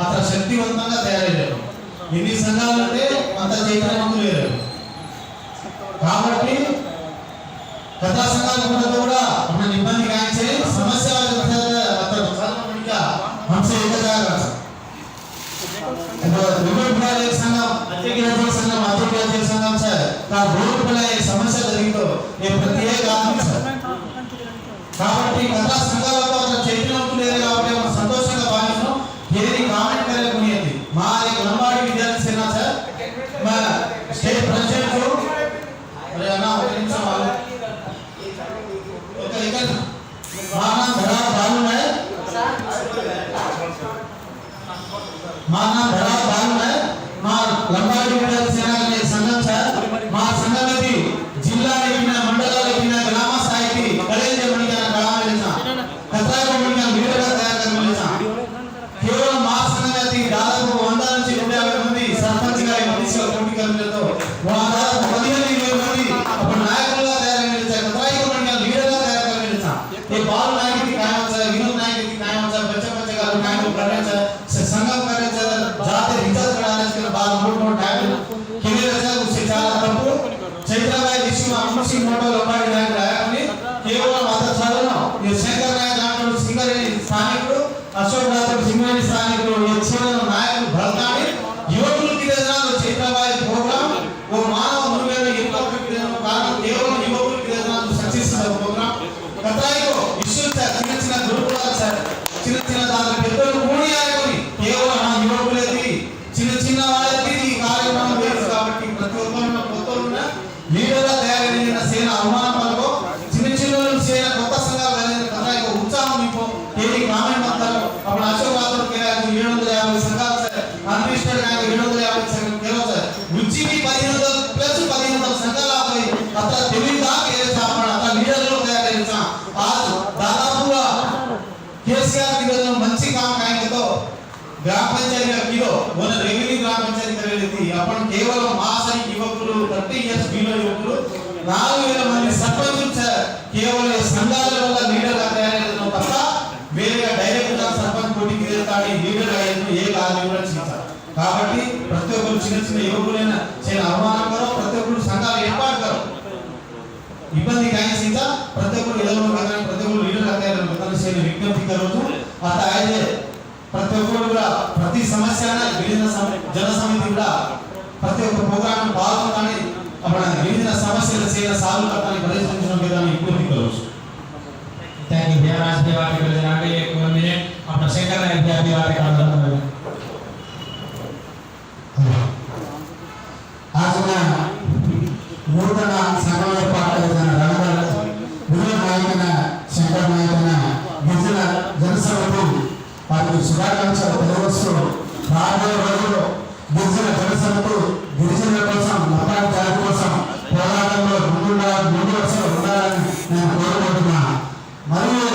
अत्र శక్తివంతంగా తయారయ్యారు ఎన్ని సంఘాలు అంటే అంత చైతన్యవంతులు లేరు కాబట్టి खतरा संघाल पडतो కూడా మన ఇబ్బంది काही से समस्या अत्र सामान्यतः हमसे एक जाएगा विभाग संघम अतिग्रह संघम अतिग्रह संघम से का रोड पर समस्या జరిగిందో ये प्रत्येक आदमी सर కాబట్టి కథా సంఘాలతో అట్లా చైతన్యం లేదు కాబట్టి మనం సంతోషంగా భావిస్తున్నాం ఏది కామెంట్ करे కొనియండి మా एक लंबाड़ी विद्यार्थी सेना सर मैं स्टेट प्रेसिडेंट को अरे ना एक निमिष वाले एक माना धरा बालू है माना धरा बालू है मा लंबाड़ी विद्यार्थी सेना के संघम सर मा संघम में जिला लेकिन मंडल लेकिन ग्राम साहित्य कलेज मणिका ग्राम लेसा कतरा को मणिका लीडर का तैयार करने लेसा केवल मा संघम में दादाపు 100 నుంచి 150 మంది సర్పంచ్ గా ఓబీసీల పోటీ కమిటీలతో వాళ్ళ 15-20 మంది అప్పుడు నాయకులుగా తయారైన కథాయిక మండలి లీడర్గా తయారైన ये बाल नायक की कायम से विनोद नायक की कायम से बच्चे बच्चे का नायक करने से संगम करने से जाते रिजल्ट कराने से बाद मोट नायक केले रचा उससे चार तंपु चैत्र भाई विश्व अमृत मोटो लंबाई नायक रायकनी केवल माता साधना ये शंकर नायक नायक सिंगरेनी स्थानिकुడు అశోక్ రాథోడ్ సింగరేణి స్థానికుడు వచ్చిన నాయకులు భరతాని యువకులకి రేజనాలు చైత్ర భాई ప్రోగ్రామ్ वो मानव मुनुवेल इनकॉर्पोरेट कारण केवल युवकुలకి రేజనాలు సక్సెస్ ప్రోగ్రామ్ కథాయికో చిన్న గురుకులాలు సార్ చిన్న దాని పెద్దలు కూడి ఆడుకొని కేవలం ఆ యువకులకి చిన్న వాళ్ళకి ఈ కార్యక్రమం వేసి కాబట్టి ప్రతి ఒక్కరు కొత్తలున్న లీడర్గా తయారైన సేన అవమానాలకు చిన్న సేన కొత్త సంఘాలు కలిగిన కథాయికో ఉత్సాహం మీకు ఏది గ్రామీణ మొత్తాలు అప్పుడు అశోక్ రాథోడ్ కే 750 సంఘాలు సార్ అన్విస్టర్ గా 750 సంఘాలు కేవలం సార్ ఉచ్చికి 1500 ప్లస్ 1500 సంఘాలు ఆపై అత తెలివిగా కేసా అప్పుడు అత లీడర్లు తయారైన आज दादापुरा केसीआर की वजह मंची काम कायेंगे तो ग्राम पंचायत का किलो वो रेवेन्यू ग्राम पंचायत कर रही थी अपन केवल मासाई युवकुలు 30 इयर्स बिलो युवकुలు 4000 మంది సర్పంచులు కేవలం సంఘాల వల్ల లీడర్ గా తయారైన తప్ప వేరేగా డైరెక్ట్ గా సర్పంచ్ పోటీకి వెళ్తాడు లీడర్ గా ఏ కార్యం కూడా చేశారు కాబట్టి ప్రతి ఒక్కరు చిన్న యువకులైన చేన అవమానకరం ప్రతి ఒక్కరు సంఘాలు ఏర్పాటు కరం इब्बंदी काय सीता प्रत्येक एदलो करने प्रत्येक लीडर आते हैं बताने से विज्ञप्ति करो तो आता है जे प्रत्येक प्रति समस्या ना विभिन्न जन समिति కూడా प्रत्येक प्रोग्राम పాల్గొని अपना विभिन्न समस्या से सॉल्व करने प्रयत्न करने विज्ञप्ति करो थैंक यू भैया आज के बात कर आगे 1 मिनट अपना शंकर नायक भैया भी बात कर आज ना नूतन संघం ఏర్పాటైన రంగాల వినోద్ నాయకన శంకర్ నాయకన గిరిజన జనసభకు వారికి శుభాకాంక్షలు తెలియజేస్తూ రాబోయే రోజుల్లో గిరిజన జనసభకు గిరిజనుల కోసం మతాల జాతి కోసం పోరాటంలో ముందు వరుసలో ఉండాలని నేను కోరుకుంటున్నాను మరియు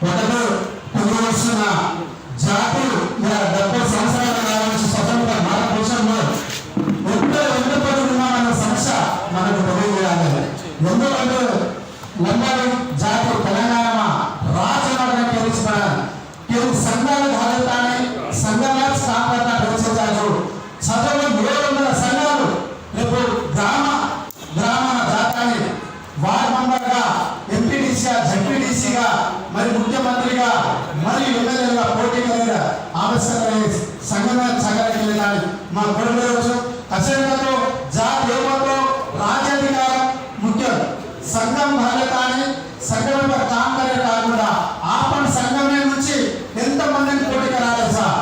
ఒకటి పొందవలసిన జాతులు 70 సంవత్సరాల కాలం నుంచి స్వతంత్ర భారతదేశంలో మనకు తెలియజేయాలి ఎందుకంటే లంబాడి జాతి తెలంగాణ రాజనగర తెలిసిన సంఘాలు ధారతాన్ని సంఘాల స్థాపన తెలిసేదారు చదువు 700 సంఘాలు రేపు గ్రామ జాతాన్ని వార్డ్ మెంబర్గా ఎంపీడీసీగా జడ్పీడీసీగా మరి ముఖ్యమంత్రిగా మరియు ఎమ్మెల్యేగా పోటీ కలిగిన ఆవశ్యకమైన సంఘానికి వెళ్ళాలి మా గొడవ అసలు జాతి ఏమో రాజ్యాధికారం ముఖ్యం సంఘం భారతాన్ని సంఘం काम करे కాకుండా ఆపణ సంఘమే నుంచి ఎంత మందిని పోటీకి రాలేదు సార్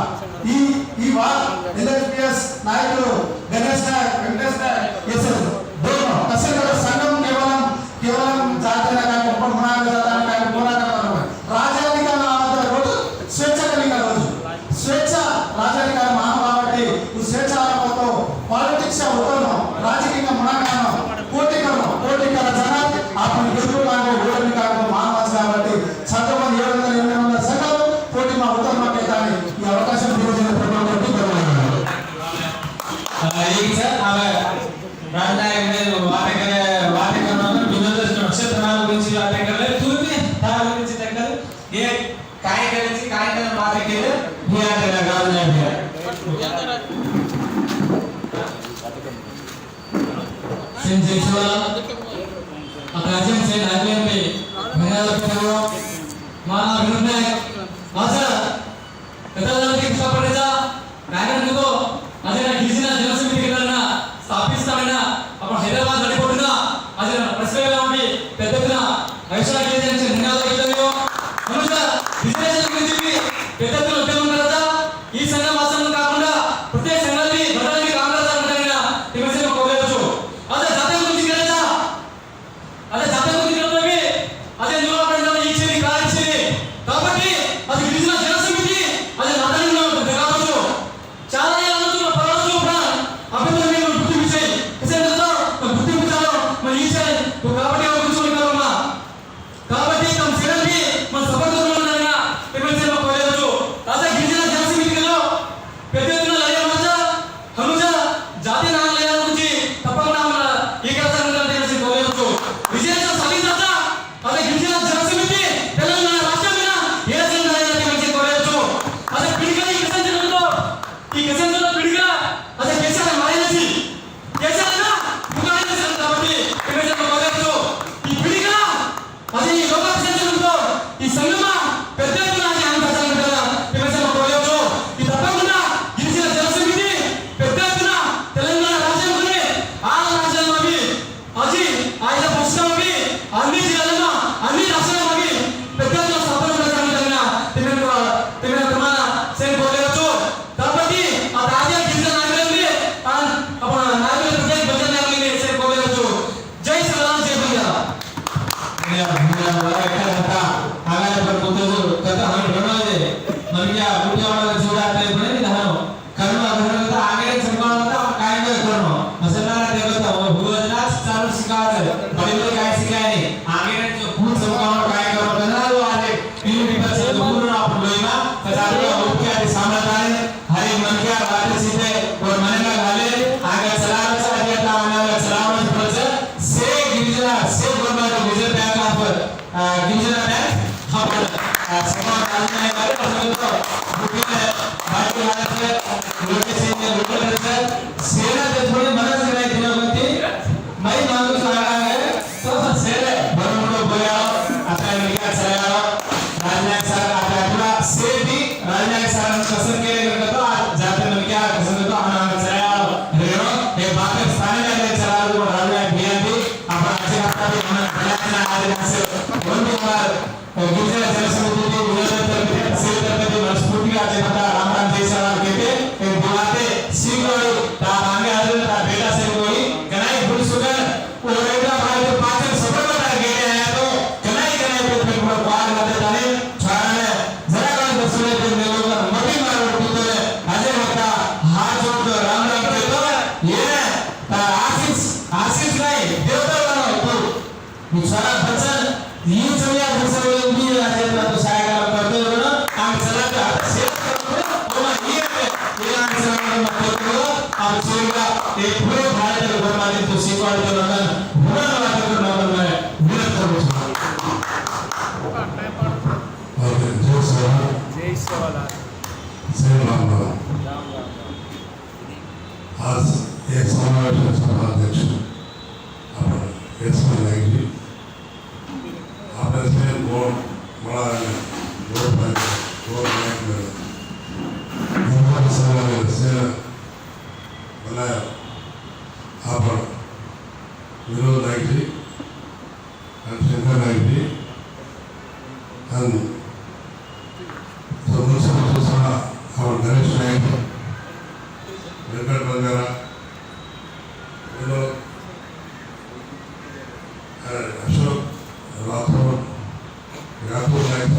ఈ వార్ ఎల్ఎస్పిఎస్ నాయకులు గణేష్ నాయక్ వెంకటేష్ నాయక్ ఎస్ఎస్ दोनों అసలు సంఘం కేవలం జాతీయ కార్యక్రమం మునాగ జాతీయ కార్యక్రమం పోరాటం రాజ్యాధికారం ఆనంద రోజు స్వేచ్ఛ కలిగిన రోజు స్వేచ్ఛ రాజ్యాధికారం ఆనం కాబట్టి ఈ స్వేచ్ఛ ఆనందంతో पॉलिटिक्स से उतरना राजनीति का मना करना पोटी कर जन आपन गेलु कांगो ओडनि कांगो मानवास కాబట్టి చదవని 700 సంఘాలు పోటీ మా ఉత్తరమ కేతాని ఈ అవకాశం దివజన ప్రభుత్వం ధన్యవాదాలు एक सर अब राजनायक ने वाटे करना विनोद नक्षत्र गुరించి वाटे करले तुम्ही दार गुరించి तक्कर ये काय करायची काय नाही वाटे केले हे आता गाव नाही सेंसेशनल अकाजन से नागले पे मेरा करो माना विनोद नायक आजा कदाचित किस्सा पडेचा नायक नको आज ना गिरिजन जनसमिती केंद्रांना स्थापिस्ताना आपण हैदराबाद नडीपोटुना आज प्रश्नला ఉండి పెద్దగా ఐషా గిరిజన నినాదాలు ఇద్దరు మనుషుల రిజర్వేషన్ గురించి పెద్దగా ఉద్యమం కదా ఈ సంఘ వాసన కాకుండా ప్రతి సంఘాన్ని బదలానికి కాంగ్రెస్ అంటారినా దివసన కోలేవచ్చు అదే జాతీయ గురించి కదా అదే జాతీయ గురించి కదా అదే న్యూలా పడిన ఈ చేరి కాల్చేది కాబట్టి అది గిరిజన జనసమితి అదే నాటకంలో ఉంటుంది కావచ్చు చాలా ఏళ్ళ పరవచ్చు అభివృద్ధి గుర్తు విషయం ఇసే గుర్తు విచారం మరి ఈ చేరి కాబట్టి గురించి కావాలన్నా डॉक्टर स्थानीय चलारू को राजा बियाती आपण असे आपले मन प्रयत्न आदिवासी ಒಂದು गिरिजा जनसमिति के विरोध करते सेल करते मनस्फूर्ति आज बता रामराम जैसा कहते एक बुलाते सिंगल ता मांगे आदर ता बेटा से कोई कनाई भूल सुगर और एकदा भाई पाचन सफल बता गेले है तो कनाई पे पूरा पार करते जाने छाने जरा का दसले पे ने लोग मटी मारो पुतले आज बता हाथ जोड़ राम राम कहतो ये ता आशीष नहीं देवता वाला तो बिचारा बच्चा ये सगळ्या भरसवले मी राजाला तो सायगाला करतो ना आम्ही चला तर आता शेत करतो तो ये आम्ही सगळ्यांना म्हणतो आम्ही सगळ्या एक पुरे भारताला बरमाले तो शिकवायला लोकांना पुन्हा वाटत करणार नाही विनंती करतो ओके जय सेवालाल जय रामराम आज एक समावेश सभाध्यक्ष आपण एसपी नाईकजी आपल्या से बोर्ड बड़ा बोर्ड नाईक इंद्र समावेश से बनाया आपण विनोद नाईकजी आणि शंकर नाईकजी आणि our Ganesh Naik, Venkat Bangara, Vinod, and Ashok Rathod, Yaku Naik,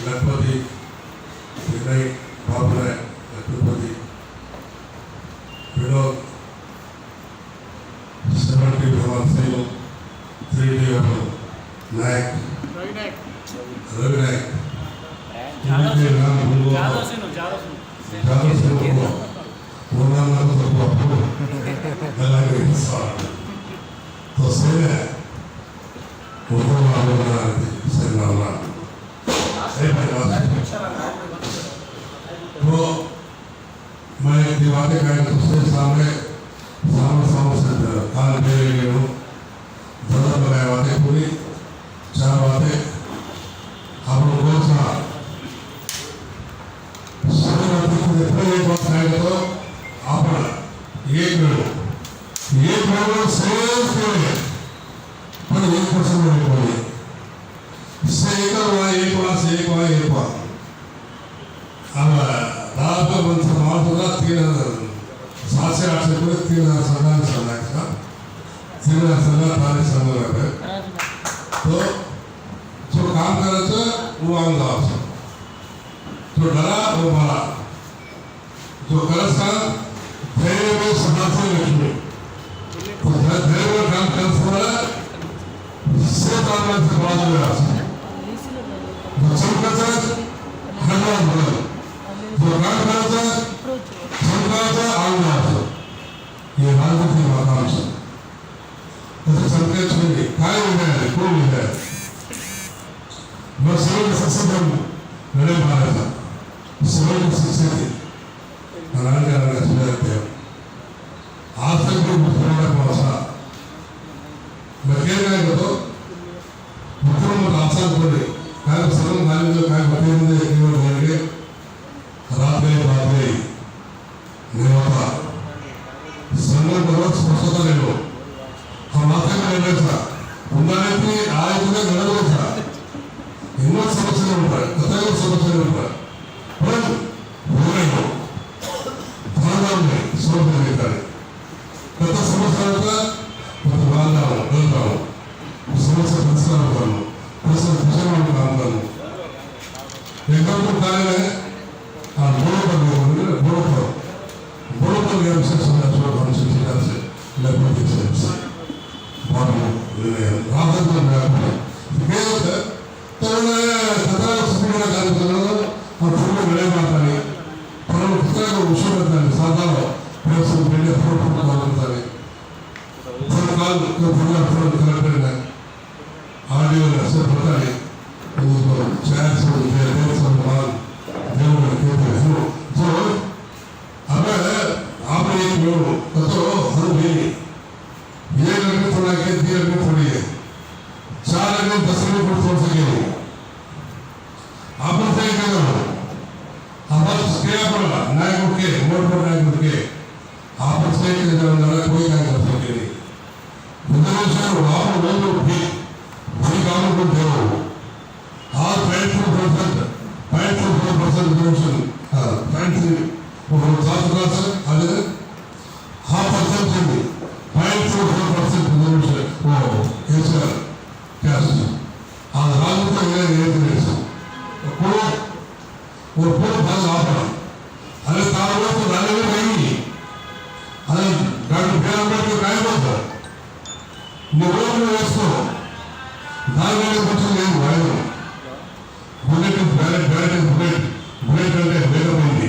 Lakpati, Vinay, Babulai, Lakpati, Vinod, 70 Bhavan Singh, 3D Naik, Ravi Naik, Jadav से वो बोलना ना तो आपको गला के हिस्सा तो से वो तो मालूम ना से नाला से बात तो मैं दिवाली का दूसरे सामने से कान पे ले लो ज़्यादा बनाए बातें पूरी 4 बातें आप लोगों का तो आपण एक वेळ सेव केले पण 1% मध्ये पडले इससे एक अब दादा बंद समाज होगा 700-800 रुपये 3000 सरकार का 3000 सरकार तारीख समोर आहे तो जो काम करायचं वो आम जायचं तो डरा वो मला जो करता धैर्य में समाधि लक्ष्मी तो धैर्य में काम करता से काम से बाजू में आता जो चमकाचा हलवा बदल जो काम करता चमकाचा आऊन आता ये राजनीति वातावरण से तो संकेत होंगे काय विधान कोण विधान बस सर्व सत्संग लढे मारायचा सर्व सत्संग नारायण सुधारते आज तक भी मुख्यमंत्री पहुंचा मैं कह रहा हूँ तो मुख्यमंत्री आसान बोले काय सर्व नाली जो काय बतेंगे केवल बोलेंगे रात में नहीं होता संगम बहुत स्वच्छता ले लो हम माथे में ले लेता उन्होंने भी आज तुम्हें गलत होता हिम्मत समझने ऊपर कतई समझने ऊपर पर हो गई हो समझ लेता है कथा समझता होता तो बांधा हूँ डरता हूँ समस्या संस्कार होता हूँ प्रश्न विषय में काम करूँ एकदम तो कार्य है हाँ बोलो पर ज्ञान से सुना छोड़ हम से सीधा से लगभग से बहुत राहत में मैं क्या होता है तो उन्हें खतरा स्पीड में काम करना और फिर बड़े माता नहीं पर पुस्तक को विषय बताने सादा व्यवस्था पहले फोटो काम बताने सरकार को पूरा फोन करते हैं ऑडियो से बताने उसको चार सौ रुपये सम्मान देवल कहते हैं जो अब आपने एक लोग तो हर भी ये लगने थोड़ा के दिए लगने थोड़ी है 4 लगने 10 लगने पर छोड़ सके आप लोग क्या करो आप क्या पड़ा नायक के मोड़ पर नायक के आप उसके स्टेट के तेलंगाना कोई काम कर सकते नहीं रिजर्वेशन आप लोग भी बड़ी काम को दे रहे हो आज 5.4% रिजर्वेशन सर अगर 0.5% चाहिए 5.4% रिजर्वेशन वो ऐसा क्या आज राज्य को ये पूरा और पूरा भाग आप अरे तारों तो डाले में नहीं अरे डॉक्टर बी.आर. अंबेडकर काय बोलतात निवडून वेळेस दायने कुछ नहीं वायु बुलेट इज बुलेट అంటే వేగమైంది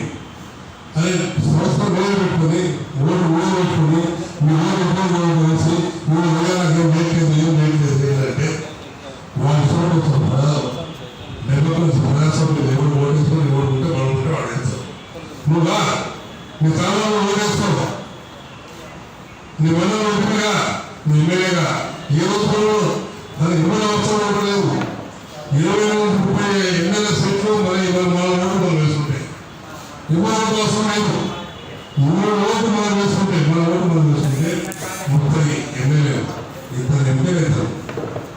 అరే సంవత్సరం వేలు పెట్టుకుని ఊరు పెట్టుకుని మీ ఊరు ఉద్యోగం చేసి మీరు వేయాలని ఏం అంటే వాళ్ళు చూడవచ్చు డెమోక్రసీ ప్రజాస్వామ్యం ఎవరు ఓటేసుకొని ఎవరు ఉంటే వాళ్ళు ఉంటే వాడేస్తారు నువ్వుగా నీ తరంలో ఓటేసుకో నీ వల్ల ఉంటుందిగా నీ ఎమ్మెల్యేగా ఏ రోజు దాని 20 అవసరం ఉండలేదు 20-30 ఎమ్మెల్యే సీట్లు మరి మన ఓటు మనం వేసుకుంటే 20 అవసరం లేదు 3 ఓటు మనం వేసుకుంటే మన ఓటు మనం వేసుకుంటే 30 ఎమ్మెల్యే ఇద్దరు ఎమ్మెల్యే అవుతారు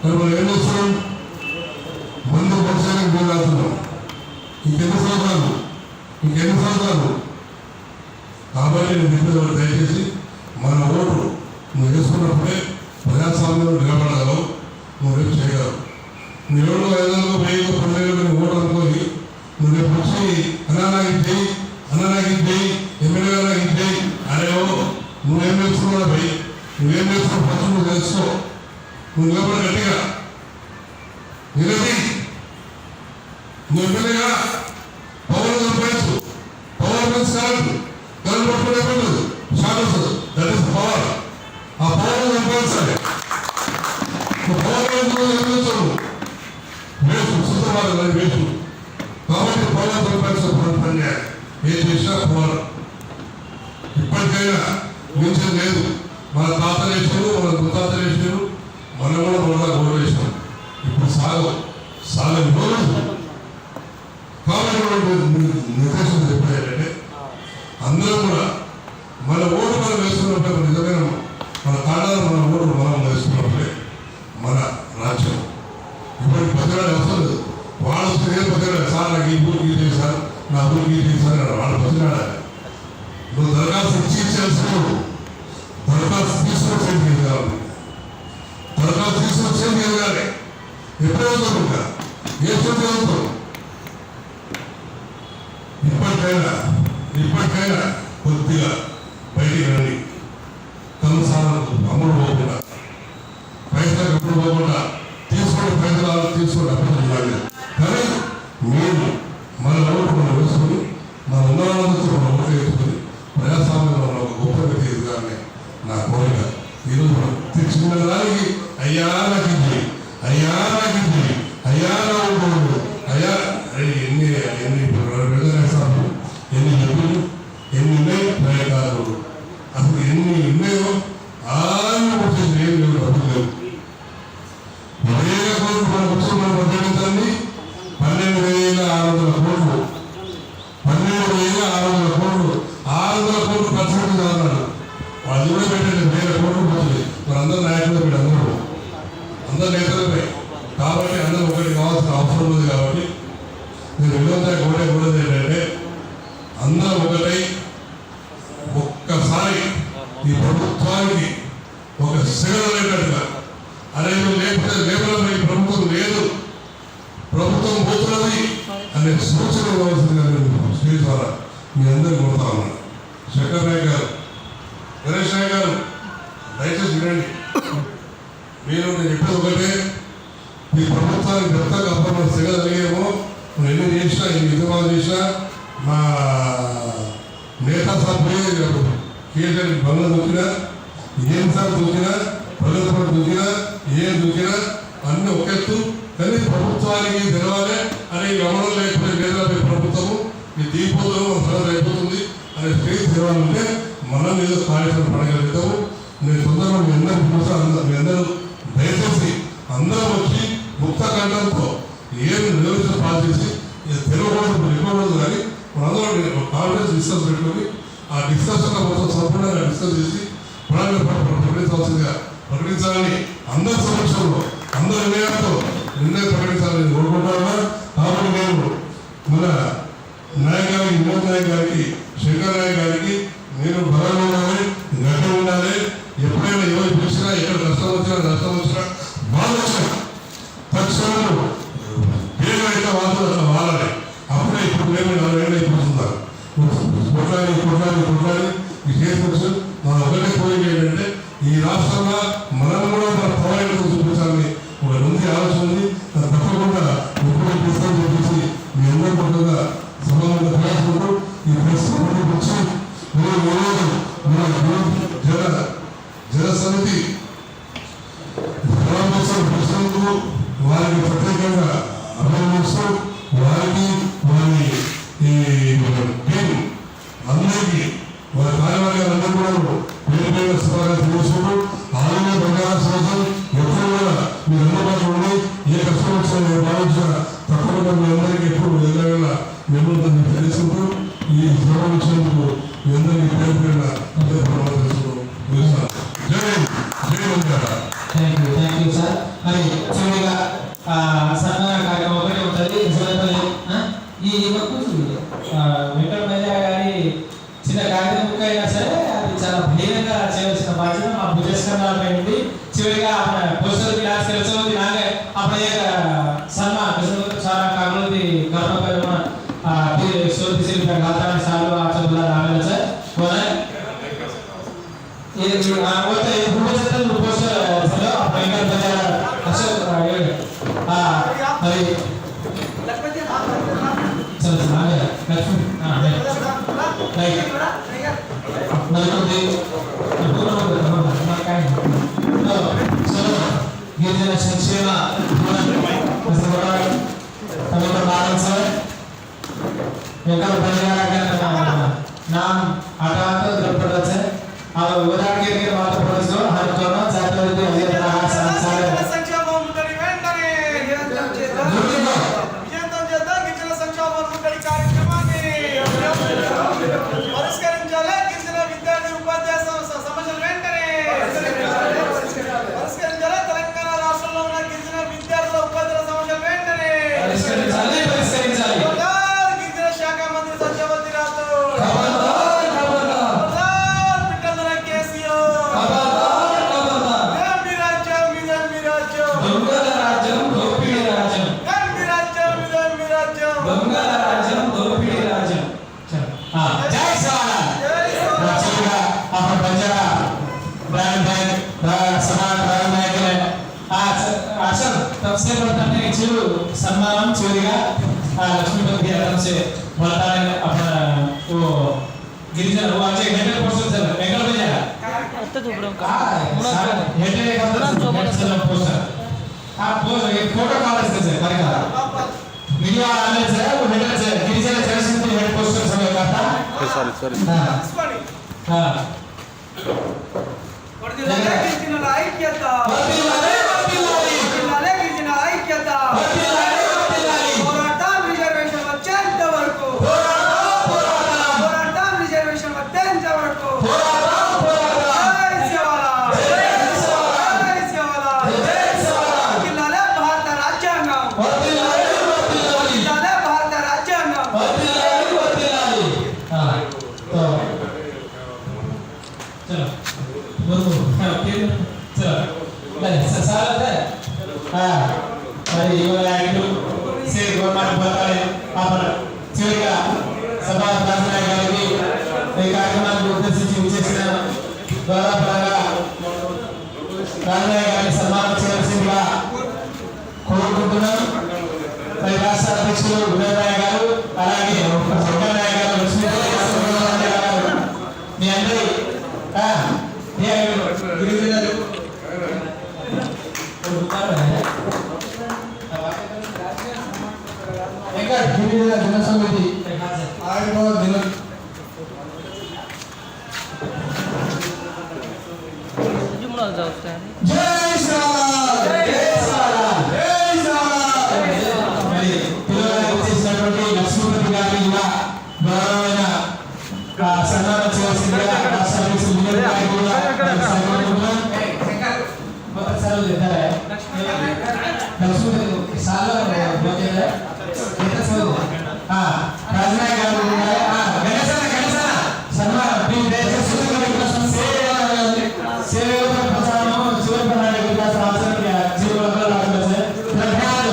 మరి మనం ఏం చేస్తున్నాం మందు పక్షానికి పోరాడుతున్నాం ఇంకెన్ని సంవత్సరాలు కాబట్టి నేను చెప్పేవాడు దయచేసి మన ఓటు నువ్వు వేసుకున్నప్పుడే ప్రజాస్వామ్యంలో నిలబడగలవు నువ్వు రేపు చేయగలవు నువ్వు 700 1000 12,000 ఓటు అనుకోని నువ్వు రేపు వచ్చి అనాగించి ఎమ్మెల్యేగాగించి అరేవో నువ్వేం నేర్చుకున్నావు భయ్ నువ్వేం నేర్చుకున్నావు ఫస్ట్ నువ్వు తెలుసుకో నువ్వు నిలబడ గట్టిగా నిలబడి నువ్వు ఎమ్మెల్యేగా పవర్ సంపాదించు పవర్ మీన్స్ కరెంట్ పట్టుకునే పట్టదు షాక్ వస్తుంది దట్ ఈస్ పవర్ ఆ పవర్ సంపాదించాలి పవర్ నిర్మించవు వేసు సుతవాళ్ళు వేసు కాబట్టి పవర్ సంపాదించిన పని చేయాలి ఏం చేసినా పవర్ ఇప్పటికైనా మించిన లేదు మన తాతలు వేసారు మన ముత్తాతలు వేసారు మనం కూడా మన గౌరవ వేసాం ఇప్పుడు సాగని రోజు కాబట్టి నిర్దేశం చెప్పేటంటే అందరూ కూడా మన ఓటు మనం వేసుకున్నప్పుడే నిజమైన మన కాళ్ళను మన ఓటు మనం వేసుకున్నప్పుడే మన రాజ్యం ఇప్పటికి పదివేల అవసరం లేదు వాళ్ళు ఏ పదివేల సార్ నాకు ఈ ఊరికి ఇది చేశారు నా ఊరికి ఇది చేశారు వాళ్ళు పదివేడాలి నువ్వు దరఖాస్తు ఇచ్చేసావు దరఖాస్తు తీసుకొచ్చేది కావాలి దరఖాస్తు తీసుకొచ్చేది ఎదగాలి ఎప్పుడో చదువుతా ఏ చదువుతావు ఇప్పటికైనా కొద్దిగా బయటికి రండి కనుసాలకు అమ్ముడు పోకుండా పైసలకు ఎప్పుడు పోకుండా తీసుకోండి అప్పుడు ఉండాలి కానీ మీరు మన ఓటు మనం వేసుకొని మన ఉన్నవాళ్ళతో మన ఓటు వేసుకొని ప్రజాస్వామ్యంలో మన ఒక గొప్ప వ్యక్తి ఎదుగానే నా కోరిక ఈరోజు చిన్న దానికి అయ్యా నాకు ఇది అయ్యా నా ఓటు అయ్యా ఎన్ని వేసాము ఎన్ని డబ్బులు ఎన్ని ఉన్నాయి ప్రయత్నాలు అసలు ఎన్ని ఉన్నాయో అన్ని వచ్చేసి ఏం లేవు డబ్బులు లేవు 10,000 కోట్లు మన కోసం మనం ప్రకటించండి 12,600 కోట్లు 12,600 కోట్లు 600 కోట్లు ఖర్చు పెట్టింది అన్నాడు వాళ్ళు కూడా పెట్టండి 1,000 కోట్లు పోతుంది మరి అందరూ నాయకులు మీరు అందరూ నేతలపై కాబట్టి అందరూ ఒకటి కావాల్సిన అవసరం ఉంది కాబట్టి నేను వినోదానికి కూడా ఏంటంటే అందరూ ఒకటై ఒక్కసారి ఈ ప్రభుత్వానికి ఒక సిగరేటట్టుగా అరే లేకపోతే లేబర్ ఈ ప్రభుత్వం లేదు ప్రభుత్వం పోతున్నది అనే సూచన ఇవ్వాల్సిందిగా నేను స్టేజ్ ద్వారా మీ అందరికీ కొడతా ఉన్నాను శంకర్ నాయక్ గారు గణేష్ నాయక్ గారు దయచేసి వినండి మీరు నేను చెప్పేది ఒకటే ఈ ప్రభుత్వానికి ఎంత అప్పుడు సిగలేమో నువ్వు ఎన్ని చేసినా ఎన్ని విధమాలు చేసినా మా నేతా సభ్యులు కేసీఆర్ బంగ్లా దూకినా ఏం సార్ దూకినా ప్రజల దూకినా ఏం దూకినా అన్ని ఒకెత్తు కానీ ప్రభుత్వానికి తెలవాలి అనే గమనం లేకపోతే నేతలపై ప్రభుత్వము ఈ దీపోదం సరళ అయిపోతుంది అనే స్టేజ్ తెలవాలంటే మనం ఏదో కార్యక్రమం పడగలుగుతాము నేను తొందరగా మీ అందరూ చూసా మీ అందరూ దయచేసి అందరం వచ్చి ముక్త కంఠంతో ఏం నిర్వహించిన పాస్ చేసి తెలియకూడదు ఇవ్వకూడదు కానీ మనందరం కాన్ఫరెన్స్ డిస్కస్ పెట్టుకొని ఆ డిస్కషన్ మొత్తం సంపూర్ణంగా డిస్కస్ చేసి ప్రకటించాల్సిందిగా ప్రకటించాలని అందరి సమక్షంలో అందరి నిర్ణయం ప్రకటించాలని కోరుకుంటున్నా. కాబట్టి నేను మన నాయక్ గారికి వినోద్ నాయక్ గారికి శంకర్ నాయక్ గారికి నేను బలంగా ఉండాలి, గట్టిగా ఉండాలి. ఎప్పుడైనా ఎవరు పిలిచినా ఎక్కడ నష్టం వచ్చినా బాధ వచ్చినా తక్షణం వేగం అయితే వాడాలి. అప్పుడే ఇప్పుడు మేము 4 ఏళ్ళు అయిపోతున్నారు. కొట్లాడి ఈ కేసు మన ఒకటే కోరిక ఏంటంటే ఈ రాష్ట్రంలో మనం కూడా మన ప్రయాణం చూపించాలని ఒక మంచి ఆలోచన ఉంది. తప్పకుండా ఎప్పుడు పుస్తకం చూపించి మీ అందరూ పట్టుగా సమానంగా ప్రయాసంతో ఈ ప్రస్తుతం వచ్చి జన సమితి ప్రశ్నలకు వారికి ప్రత్యేకంగా అభినందిస్తూ వారికి వారి టీం అందరికీ వారి కార్యవర్గాలందరూ కూడా పేరు స్వాగతం చేసుకుంటూ ఆరోగ్య బంగారం కోసం ఎప్పుడు కూడా మీరు అందుబాటులో ఉండి ఏ కష్టం వచ్చినా నేను భావించిన తప్పకుండా మీ అందరికీ ఎప్పుడు ఎల్లవేళ మిమ్మల్ని తెలుసుకుంటూ ఈ జ్వరం ఇచ్చినందుకు మీ అందరికీ పేరు పేరున థ్యాంక్ యూ సార్. మరి చివరిగా సన్మాన కార్యక్రమం ఒకటి ఉంటుంది. ఈ వెంకటమయ్య గారి చిన్న కార్యక్రమం బుక్ అయినా సరే అది చాలా భయంగా చేయవలసిన బాధ్యత మా భుజస్కంధాలపై ఉంది. చివరిగా పోస్టర్ క్లాస్ తెలుసు నాగే આપણે સન્માન સારા કાગળથી ઘરના પર સોથી સિલિન્ડર ગાતાને સાલો આ ચબલા આવેલ છે કોને ये होता है भूमिचंदन पोस्टर चलो આપણે બજાર અશોક અરે લખપતિ चलो आगे लक्ष्मी हां राइट नलकोटे पूर्ण काय तो चलो गिरिजन संक्षेम તમે તો બાળક છો એકલ પરિવાર નામ આટાતો દ્રપડ છે આ ઉદાહરણ કે વાત પડો છો હર કોનો જાતો રીતે હે આ સંસાર సంక్షేమం ముందడి వెంటనే విజయంతం చేద్దాం గిరిజన సంక్షేమం ముందడి కార్యక్రమాన్ని పరిష్కరించాలి. గిరిజన విద్యార్థి ఉపాధ్యాయ సమస్యలు వెంటనే పరిష్కరించాలి. తెలంగాణ రాష్ట్రంలో ఉన్న గిరిజన విద్యార్థుల ఉపాధ్యాయుల సమస్యలు వెంటనే పరిష్కరించాలి. గిరిజన శాఖ మంత్రి సత్యవతి రాథోడ్ सबसे प्रथम सम्मान चिवरिगा लक्ष्मीपति गारी से बोलताने अपना वो गिरिजन वो आज हेडर पोस्टर चल एंगल पे जाएगा अत्ते दुबरम का हेडर एक चल पोस्टर आप पोस्ट एक फोटो काढायचं त्याचे करेगा वीडियो आले से वो हेडर से गिरिजन जयसिंह हेड पोस्टर समय करता सॉरी हां వర్ధిల్లాలే గిరిజనుల ఐక్యత పోరాటం రిజర్వేషన్ వచ్చేంత వరకు పోరాటం రిజర్వేషన్ వచ్చేంత వరకు వర్ధిల్లాలే భారత రాజ్యాంగం వర్ధిల్లాలే భారత రాజ్యాంగం चलो बोलो फिर चलो ले सारा है हां మరి ఈ నాయకులు శ్రీ గవర్నమెంట్ బోర్డు అప్పుడు చివరిగా సభా ప్రాంగణం గారికి ఈ కార్యక్రమాన్ని ఉద్దేశించి విచ్చేసిన గౌరవప్రదంగా రాజయ్య గారిని సన్మానం చేయవలసిందిగా కోరుకుంటున్నాం. మరి రాష్ట్ర అధ్యక్షులు వినోదయ్య గారు అలాగే వెంకయ్య గారు లక్ష్మీపతి గారు మీ అందరి గిరిజనులు गिरिजन जन समिति जय श्रीराम लक्ष्मीपति गारी गौरव सन्मान देता है लक्ष्मी साल होते हैं कितना समय हां राजना का गणेश शर्मा प्लीज दे सुन कर से ऊपर पचानो जोर बनाने के लिए आसन किया जीरो लगा से धन्यवाद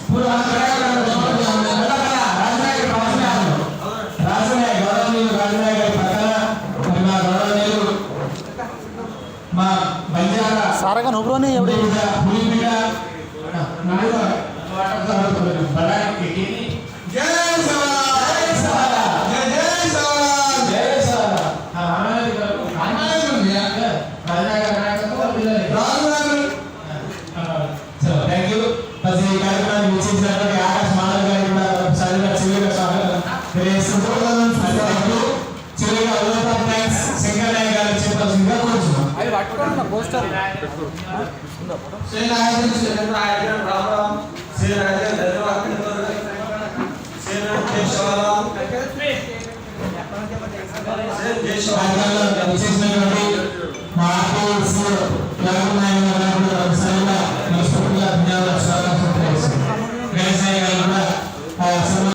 पूरा राजना के पास में आओ राजना गौरवनीय राजना के पక్కన మా గౌరవనీయులు మా బంజారా सारा का नोब्रोने एवढे పులిబిడ నాలుగు వాటర్ బడాకి జై సవాలా జై జై సవాలా జై సార్ అమ్మాయి రాజా గారు సో థ్యాంక్ యూ బస్ ఈ కార్యక్రమాన్ని వీక్షించినటువంటి ఆకాశ్ మాధవ్ గారికి కూడా ఒకసారిగా చివరిగా స్వాగతం తెలియజేస్తున్నాం చివరిగా ఓవర్ థ్యాంక్స్ శంకర్ నాయక్ గారు చెప్పాల్సిందిగా కోరుతున్నాం అవి పట్టుకోండి పోస్టర్ శ్రీ నాయకుడు శ్రీ నాయకుడు రామరామ్ శ్రీ నాయకుడు ధన్యవాదాలు శ్రీ నాయకుడు శ్రీ కార్యక్రమంలో విశేషమైన